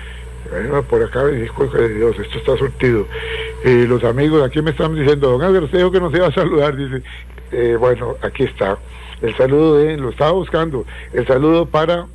Bueno, por acá, disculpe de Dios, esto está surtido. Los amigos aquí me están diciendo, don Álvaro, usted dijo que nos iba a saludar, dice. Bueno, aquí está. El saludo lo estaba buscando. El saludo para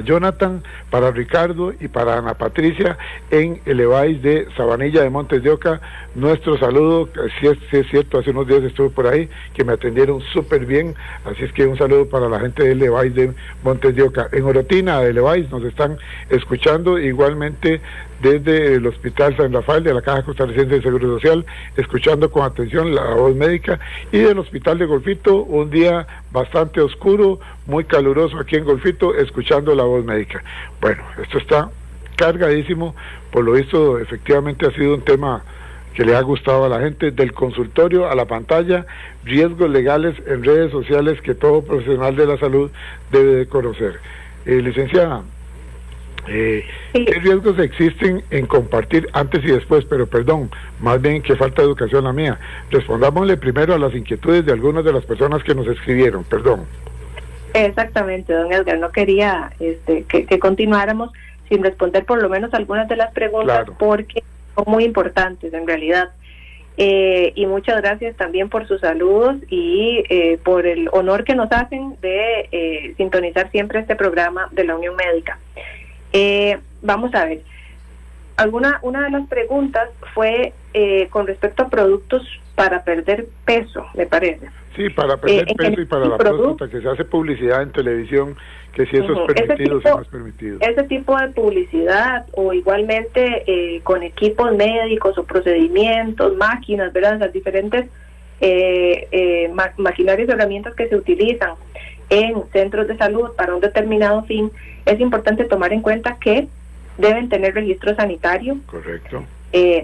Jonathan, para Ricardo y para Ana Patricia en el EVAIS de Sabanilla de Montes de Oca. Nuestro saludo, si es cierto, hace unos días estuve por ahí, que me atendieron súper bien, así es que un saludo para la gente del EVAIS de Montes de Oca. En Orotina, del EVAIS, nos están escuchando, igualmente desde el Hospital San Rafael de la Caja Costarricense de Seguro Social, escuchando con atención La Voz Médica, y del Hospital de Golfito, un día bastante oscuro, muy caluroso aquí en Golfito, escuchando La Voz Médica. Bueno, esto está cargadísimo, por lo visto efectivamente ha sido un tema que le ha gustado a la gente, del consultorio a la pantalla, riesgos legales en redes sociales que todo profesional de la salud debe de conocer. Licenciada, ¿qué riesgos existen en compartir antes y después? Pero perdón, más bien que falta de educación la mía. Respondámosle primero a las inquietudes de algunas de las personas que nos escribieron, perdón. Exactamente, don Edgar, no quería que continuáramos sin responder por lo menos algunas de las preguntas, claro, porque son muy importantes en realidad. Y muchas gracias también por sus saludos y por el honor que nos hacen de sintonizar siempre este programa de la Unión Médica. Vamos a ver, una de las preguntas fue con respecto a productos para perder peso, me parece. Sí, para perder peso y para la próstata, que se hace publicidad en televisión, que si eso es permitido, si no es permitido. Ese tipo de publicidad, o igualmente con equipos médicos o procedimientos, máquinas, ¿verdad? Las diferentes maquinarias y herramientas que se utilizan en centros de salud para un determinado fin, es importante tomar en cuenta que deben tener registro sanitario. Correcto.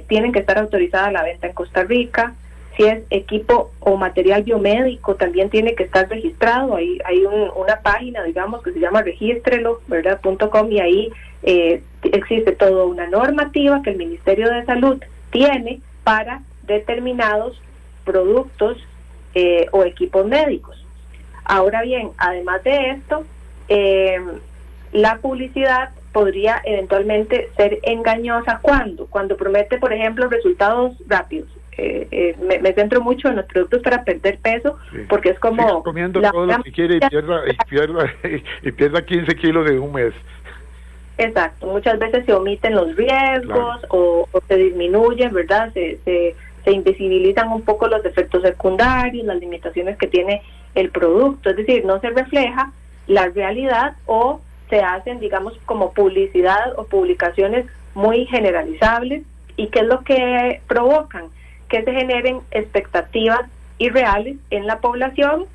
Tienen que estar autorizadas a la venta en Costa Rica. Si es equipo o material biomédico, también tiene que estar registrado. Hay una página, digamos, que se llama regístrelo, ¿verdad? .com, y ahí existe toda una normativa que el Ministerio de Salud tiene para determinados productos o equipos médicos. Ahora bien, además de esto, la publicidad podría eventualmente ser engañosa. Cuando promete, por ejemplo, resultados rápidos. Me centro mucho en los productos para perder peso, sí, porque es como siga comiendo todo lo que quiere y pierda 15 kilos en un mes. Exacto, muchas veces se omiten los riesgos, claro, o se disminuyen, ¿verdad? Se invisibilizan un poco los efectos secundarios, las limitaciones que tiene el producto, es decir, no se refleja la realidad, o se hacen, digamos, como publicidad o publicaciones muy generalizables. ¿Y qué es lo que provocan? Que se generen expectativas irreales en la población,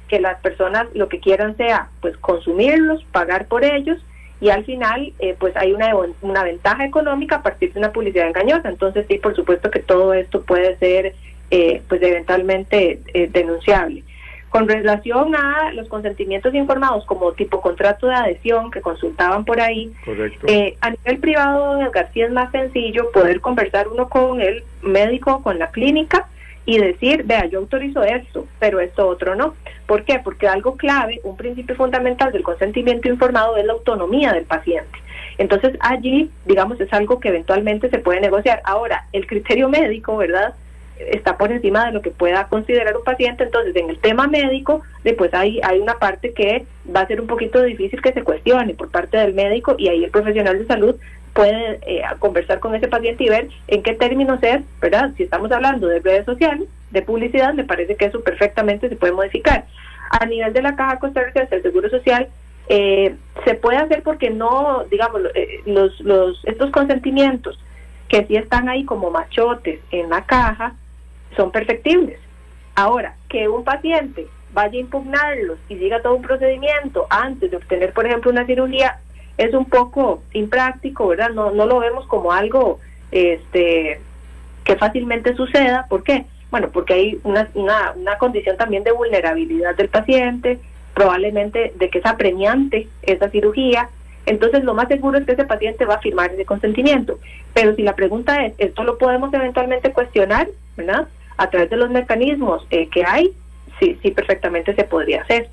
que las personas lo que quieran sea pues consumirlos, pagar por ellos, y al final pues hay una ventaja económica a partir de una publicidad engañosa. Entonces sí, por supuesto que todo esto puede ser pues eventualmente denunciable. Con relación a los consentimientos informados como tipo contrato de adhesión que consultaban por ahí, a nivel privado, don Edgar, sí es más sencillo poder conversar uno con el médico, con la clínica, y decir, vea, yo autorizo esto, pero esto otro no. ¿Por qué? Porque algo clave, un principio fundamental del consentimiento informado es la autonomía del paciente. Entonces allí, digamos, es algo que eventualmente se puede negociar. Ahora, el criterio médico, ¿verdad?, está por encima de lo que pueda considerar un paciente. Entonces en el tema médico pues hay una parte que va a ser un poquito difícil que se cuestione por parte del médico, y ahí el profesional de salud puede conversar con ese paciente y ver en qué términos es, ¿verdad? Si estamos hablando de redes sociales, de publicidad, me parece que eso perfectamente se puede modificar. A nivel de la Caja Costarricense del Seguro Social, se puede hacer porque no, digamos, estos consentimientos que sí están ahí como machotes en la caja, son perfectibles. Ahora, que un paciente vaya a impugnarlos y siga todo un procedimiento antes de obtener, por ejemplo, una cirugía, es un poco impráctico, ¿verdad? No lo vemos como algo que fácilmente suceda. ¿Por qué? Bueno, porque hay una condición también de vulnerabilidad del paciente, probablemente de que es apremiante esa cirugía. Entonces lo más seguro es que ese paciente va a firmar ese consentimiento. Pero si la pregunta es, ¿esto lo podemos eventualmente cuestionar, ¿verdad?, a través de los mecanismos que hay? Sí, perfectamente se podría hacer.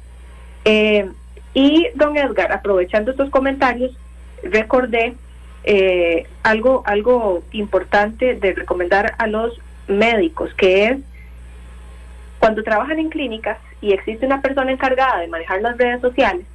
Y don Edgar, aprovechando estos comentarios, recordé algo importante de recomendar a los médicos, que es cuando trabajan en clínicas y existe una persona encargada de manejar las redes sociales,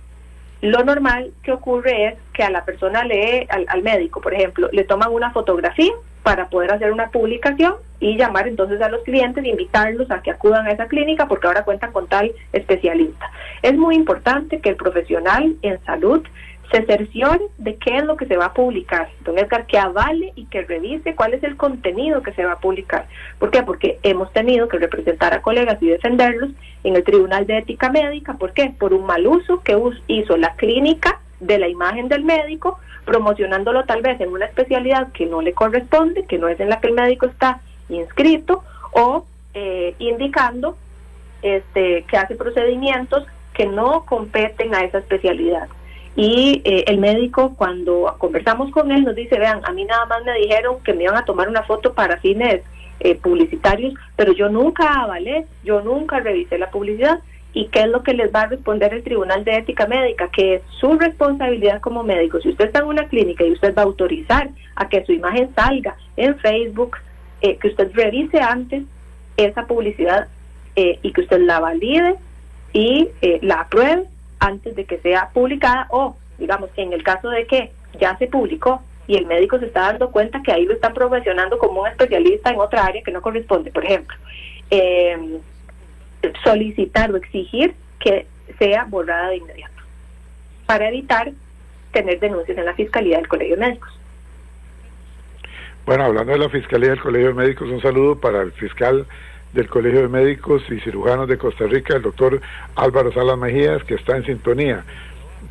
lo normal que ocurre es que a la persona al médico, por ejemplo, le toman una fotografía para poder hacer una publicación y llamar entonces a los clientes, invitarlos a que acudan a esa clínica porque ahora cuentan con tal especialista. Es muy importante que el profesional en salud se cerciore de qué es lo que se va a publicar, don Edgar, que avale y que revise cuál es el contenido que se va a publicar. ¿Por qué? Porque hemos tenido que representar a colegas y defenderlos en el Tribunal de Ética Médica. ¿Por qué? Por un mal uso que hizo la clínica de la imagen del médico, promocionándolo tal vez en una especialidad que no le corresponde, que no es en la que el médico está inscrito o indicando que hace procedimientos que no competen a esa especialidad. Y el médico, cuando conversamos con él, nos dice, vean, a mí nada más me dijeron que me iban a tomar una foto para fines publicitarios, pero yo nunca avalé, yo nunca revisé la publicidad. ¿Y qué es lo que les va a responder el Tribunal de Ética Médica? Que es su responsabilidad como médico. Si usted está en una clínica y usted va a autorizar a que su imagen salga en Facebook, que usted revise antes esa publicidad y que usted la valide y la apruebe antes de que sea publicada, o digamos que en el caso de que ya se publicó y el médico se está dando cuenta que ahí lo están promocionando como un especialista en otra área que no corresponde, por ejemplo, solicitar o exigir que sea borrada de inmediato para evitar tener denuncias en la Fiscalía del Colegio de Médicos. Bueno, hablando de la Fiscalía del Colegio de Médicos, un saludo para el fiscal del Colegio de Médicos y Cirujanos de Costa Rica, el doctor Álvaro Salas Mejías, que está en sintonía.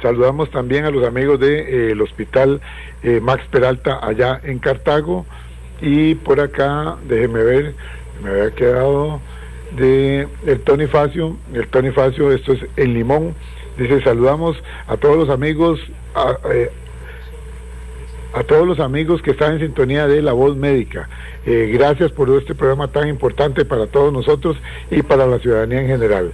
Saludamos también a los amigos del Hospital Max Peralta allá en Cartago, y por acá, déjeme ver, me había quedado de el Tony Facio, esto es en Limón, dice, saludamos a todos los amigos, a todos los amigos que están en sintonía de La Voz Médica. Gracias por este programa tan importante para todos nosotros y para la ciudadanía en general.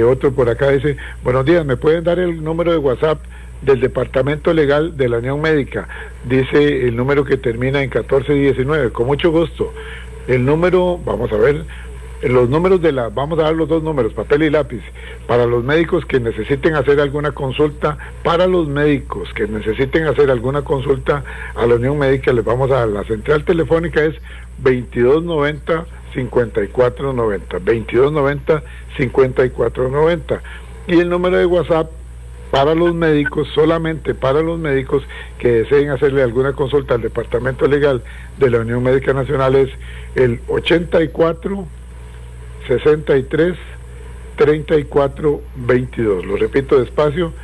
Otro por acá dice, buenos días, ¿me pueden dar el número de WhatsApp del Departamento Legal de la Unión Médica? Dice el número que termina en 1419. Con mucho gusto. El número, vamos a ver, los números vamos a dar los dos números, papel y lápiz, para los médicos que necesiten hacer alguna consulta, a la Unión Médica les vamos a dar, la central telefónica es 2290-5490, y el número de WhatsApp para los médicos, solamente para los médicos que deseen hacerle alguna consulta al Departamento Legal de la Unión Médica Nacional, es el 84-63-34-22. Lo repito despacio,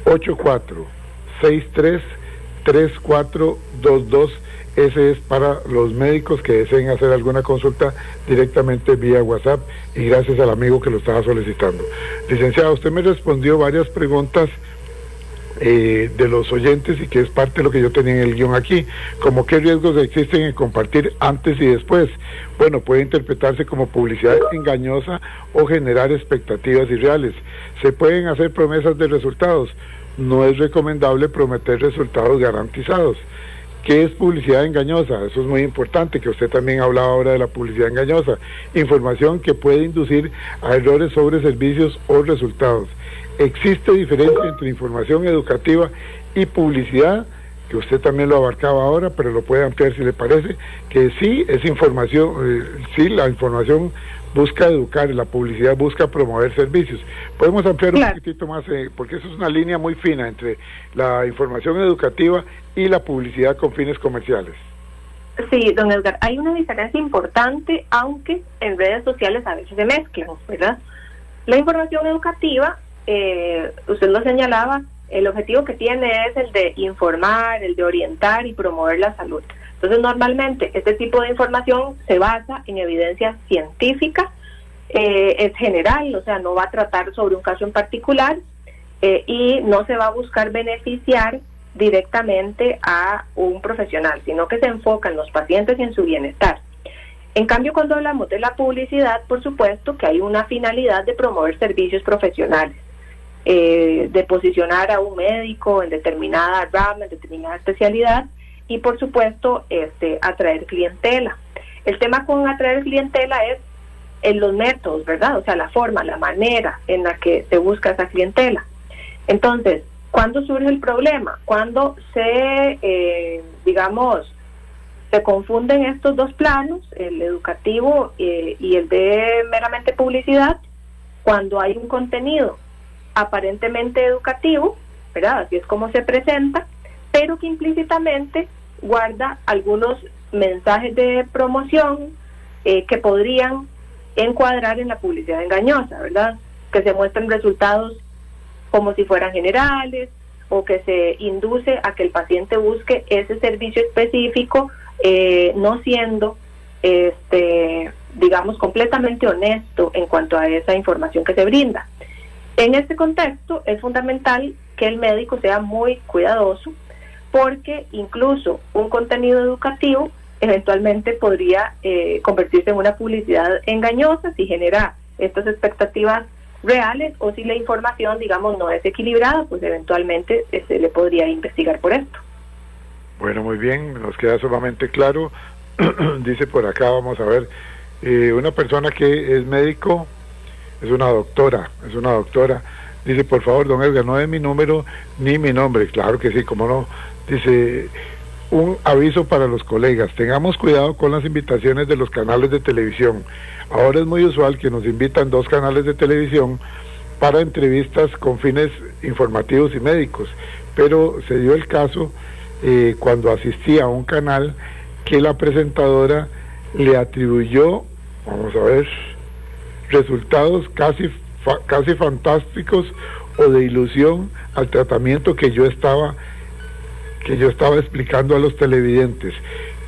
84-63-34-22. Ese es para los médicos que deseen hacer alguna consulta directamente vía WhatsApp, y gracias al amigo que lo estaba solicitando. Licenciado, usted me respondió varias preguntas de los oyentes, y que es parte de lo que yo tenía en el guión aquí, como qué riesgos existen en compartir antes y después. Bueno, puede interpretarse como publicidad engañosa o generar expectativas irreales. Se pueden hacer promesas de resultados. No es recomendable prometer resultados garantizados. ¿Qué es publicidad engañosa? Eso es muy importante, que usted también hablaba ahora de la publicidad engañosa. Información que puede inducir a errores sobre servicios o resultados. Existe diferencia entre información educativa y publicidad, que usted también lo abarcaba ahora, pero lo puede ampliar si le parece, que sí es información, sí, la información busca educar, la publicidad busca promover servicios. Podemos ampliar un poquitito más, porque eso es una línea muy fina entre la información educativa y la publicidad con fines comerciales. Sí, don Edgar, hay una diferencia importante, aunque en redes sociales a veces se mezclan, ¿verdad? La información educativa, usted lo señalaba, el objetivo que tiene es el de informar, el de orientar y promover la salud. Entonces, normalmente, este tipo de información se basa en evidencia científica, es general, o sea, no va a tratar sobre un caso en particular, y no se va a buscar beneficiar directamente a un profesional, sino que se enfoca en los pacientes y en su bienestar. En cambio, cuando hablamos de la publicidad, por supuesto que hay una finalidad de promover servicios profesionales, de posicionar a un médico en determinada rama, en determinada especialidad, y por supuesto atraer clientela. El tema con atraer clientela es en los métodos, ¿verdad? O sea, la forma, la manera en la que se busca esa clientela. Entonces, ¿cuándo surge el problema? Cuando se confunden estos dos planos, el educativo y el de meramente publicidad, cuando hay un contenido aparentemente educativo, ¿verdad? Así es como se presenta, pero que implícitamente guarda algunos mensajes de promoción que podrían encuadrar en la publicidad engañosa, ¿verdad? Que se muestran resultados como si fueran generales, o que se induce a que el paciente busque ese servicio específico, no siendo digamos, completamente honesto en cuanto a esa información que se brinda. En este contexto es fundamental que el médico sea muy cuidadoso, porque incluso un contenido educativo eventualmente podría convertirse en una publicidad engañosa si genera estas expectativas reales, o si la información, digamos, no es equilibrada, pues eventualmente se le podría investigar por esto. Bueno, muy bien, nos queda sumamente claro. Dice por acá, vamos a ver, una persona que es médico, es una doctora, dice, por favor, don Edgar, no dé mi número ni mi nombre. Claro que sí, cómo no. Dice, un aviso para los colegas: tengamos cuidado con las invitaciones de los canales de televisión. Ahora es muy usual que nos invitan 2 canales de televisión para entrevistas con fines informativos y médicos, pero se dio el caso cuando asistí a un canal que la presentadora le atribuyó, vamos a ver, resultados casi fantásticos o de ilusión al tratamiento que yo estaba explicando a los televidentes.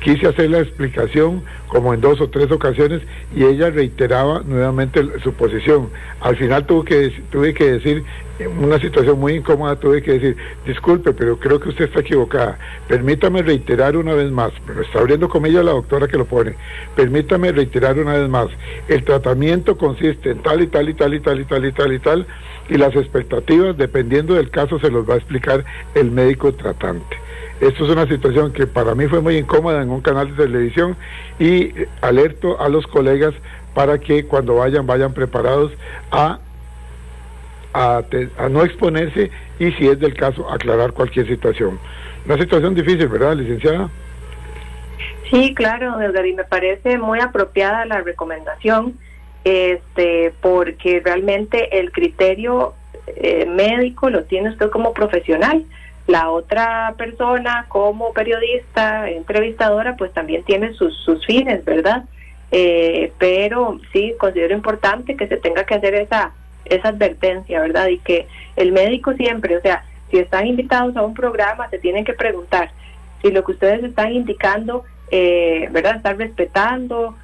Quise hacer la explicación como en 2 o 3 ocasiones y ella reiteraba nuevamente su posición. Al final tuve que decir, en una situación muy incómoda, tuve que decir, disculpe, pero creo que usted está equivocada. Permítame reiterar una vez más, pero está abriendo comillas la doctora que lo pone. Permítame reiterar una vez más, el tratamiento consiste en tal y tal y tal y tal y tal y tal y tal, y las expectativas, dependiendo del caso, se los va a explicar el médico tratante. Esto es una situación que para mí fue muy incómoda en un canal de televisión, y alerto a los colegas para que cuando vayan preparados a no exponerse, y si es del caso, aclarar cualquier situación. Una situación difícil, ¿verdad, licenciada? Sí, claro, Edgar, y me parece muy apropiada la recomendación, porque realmente el criterio médico lo tiene usted como profesional. La otra persona, como periodista, entrevistadora, pues también tiene sus fines, ¿verdad? Pero sí, considero importante que se tenga que hacer esa advertencia, ¿verdad? Y que el médico siempre, o sea, si están invitados a un programa, se tienen que preguntar si lo que ustedes están indicando, ¿verdad?, están respetando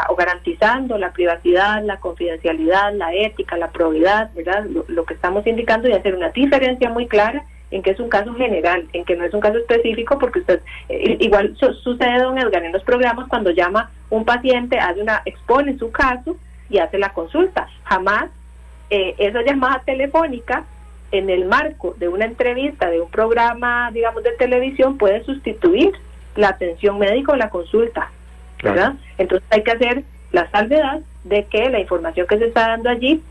o garantizando la privacidad, la confidencialidad, la ética, la probidad, ¿verdad?, lo que estamos indicando, y hacer una diferencia muy clara en que es un caso general, en que no es un caso específico, porque usted, igual sucede, don Edgar, en los programas, cuando llama un paciente, expone su caso y hace la consulta. Jamás esa llamada telefónica en el marco de una entrevista, de un programa, digamos, de televisión, puede sustituir la atención médica o la consulta, ¿verdad? Claro. Entonces hay que hacer la salvedad de que la información que se está dando allí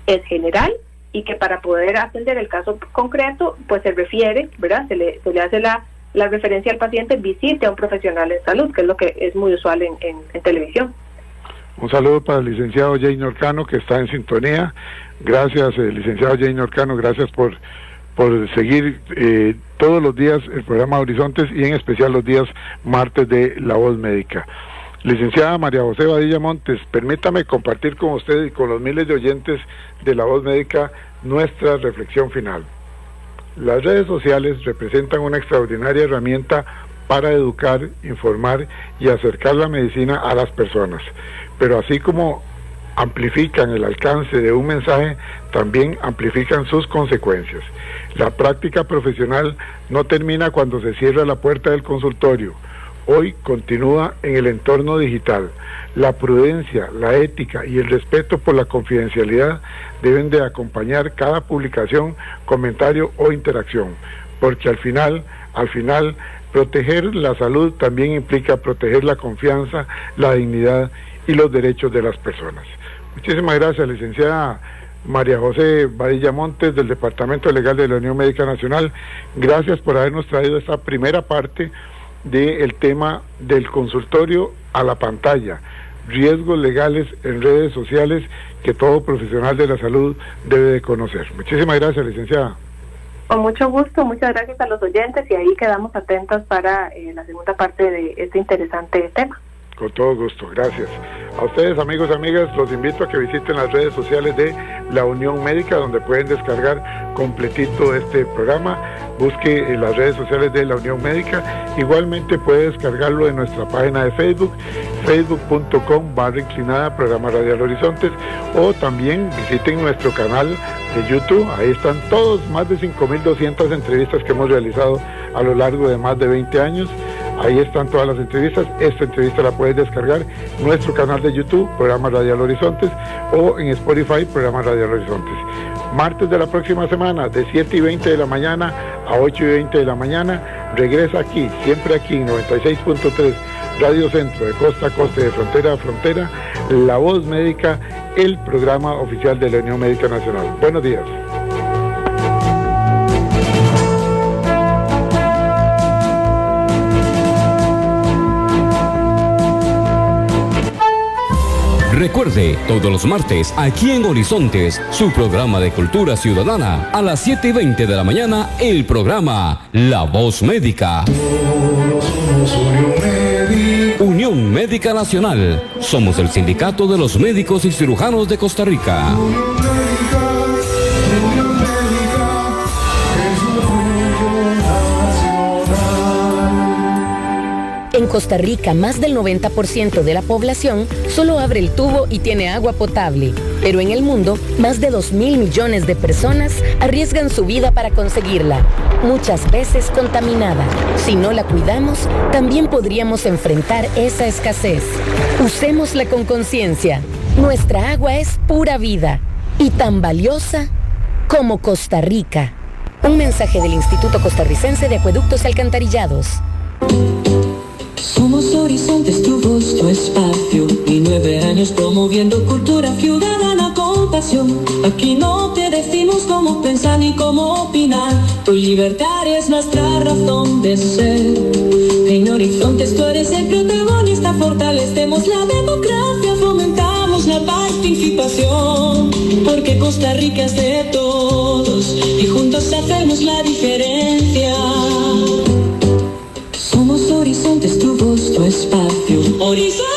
es general, y que para poder atender el caso concreto, pues se refiere, ¿verdad?, se le hace la referencia al paciente, visite a un profesional de salud, que es lo que es muy usual en televisión. Un saludo para el licenciado Jay Norcano, que está en sintonía. Gracias, licenciado Jay Norcano, gracias por seguir todos los días el programa Horizontes, y en especial los días martes de La Voz Médica. Licenciada María José Badilla Montes, permítame compartir con usted y con los miles de oyentes de La Voz Médica nuestra reflexión final. Las redes sociales representan una extraordinaria herramienta para educar, informar y acercar la medicina a las personas, pero así como amplifican el alcance de un mensaje, también amplifican sus consecuencias. La práctica profesional no termina cuando se cierra la puerta del consultorio. Hoy continúa en el entorno digital. La prudencia, la ética y el respeto por la confidencialidad deben de acompañar cada publicación, comentario o interacción, porque al final, proteger la salud también implica proteger la confianza, la dignidad y los derechos de las personas. Muchísimas gracias, licenciada María José Badilla Montes, del Departamento Legal de la Unión Médica Nacional. Gracias por habernos traído esta primera parte del tema del consultorio a la pantalla, riesgos legales en redes sociales que todo profesional de la salud debe de conocer. Muchísimas gracias, licenciada. Con mucho gusto, muchas gracias a los oyentes, y ahí quedamos atentos para la segunda parte de este interesante tema. Con todo gusto, gracias. A ustedes, amigos y amigas, los invito a que visiten las redes sociales de la Unión Médica, donde pueden descargar completito este programa. Busque en las redes sociales de la Unión Médica. Igualmente puede descargarlo en nuestra página de Facebook, facebook.com/inclinada Programa Radial Horizontes, o también visiten nuestro canal de YouTube. Ahí están todos, más de 5.200 entrevistas que hemos realizado a lo largo de más de 20 años. Ahí están todas las entrevistas. Esta entrevista la puedes descargar en nuestro canal de YouTube, Programa Radial Horizontes, o en Spotify, Programa Radial Horizontes. Martes de la próxima semana, de 7:20 de la mañana a 8:20 de la mañana, regresa aquí, siempre aquí, en 96.3 Radio Centro, de costa a costa, de frontera a frontera, La Voz Médica, el programa oficial de la Unión Médica Nacional. Buenos días. Recuerde, todos los martes, aquí en Horizontes, su programa de cultura ciudadana, a las 7:20 de la mañana, el programa La Voz Médica. Todos somos Unión Médica. Unión Médica Nacional. Somos el sindicato de los médicos y cirujanos de Costa Rica. Unión Médica, Unión Médica, es un orgullo nacional. En Costa Rica, más del 90% de la población solo abre el tubo y tiene agua potable. Pero en el mundo, más de 2.000 millones de personas arriesgan su vida para conseguirla, muchas veces contaminada. Si no la cuidamos, también podríamos enfrentar esa escasez. Usémosla con conciencia. Nuestra agua es pura vida y tan valiosa como Costa Rica. Un mensaje del Instituto Costarricense de Acueductos y Alcantarillados. Somos Horizontes, tu voz, tu espacio, y 9 años promoviendo cultura ciudadana con pasión. Aquí no te decimos cómo pensar ni cómo opinar, tu libertad es nuestra razón de ser. En Horizontes tú eres el protagonista, fortalecemos la democracia, fomentamos la participación, porque Costa Rica es de todos y juntos hacemos la diferencia. Somos Horizontes, tu voz, tu espacio. Horizontes.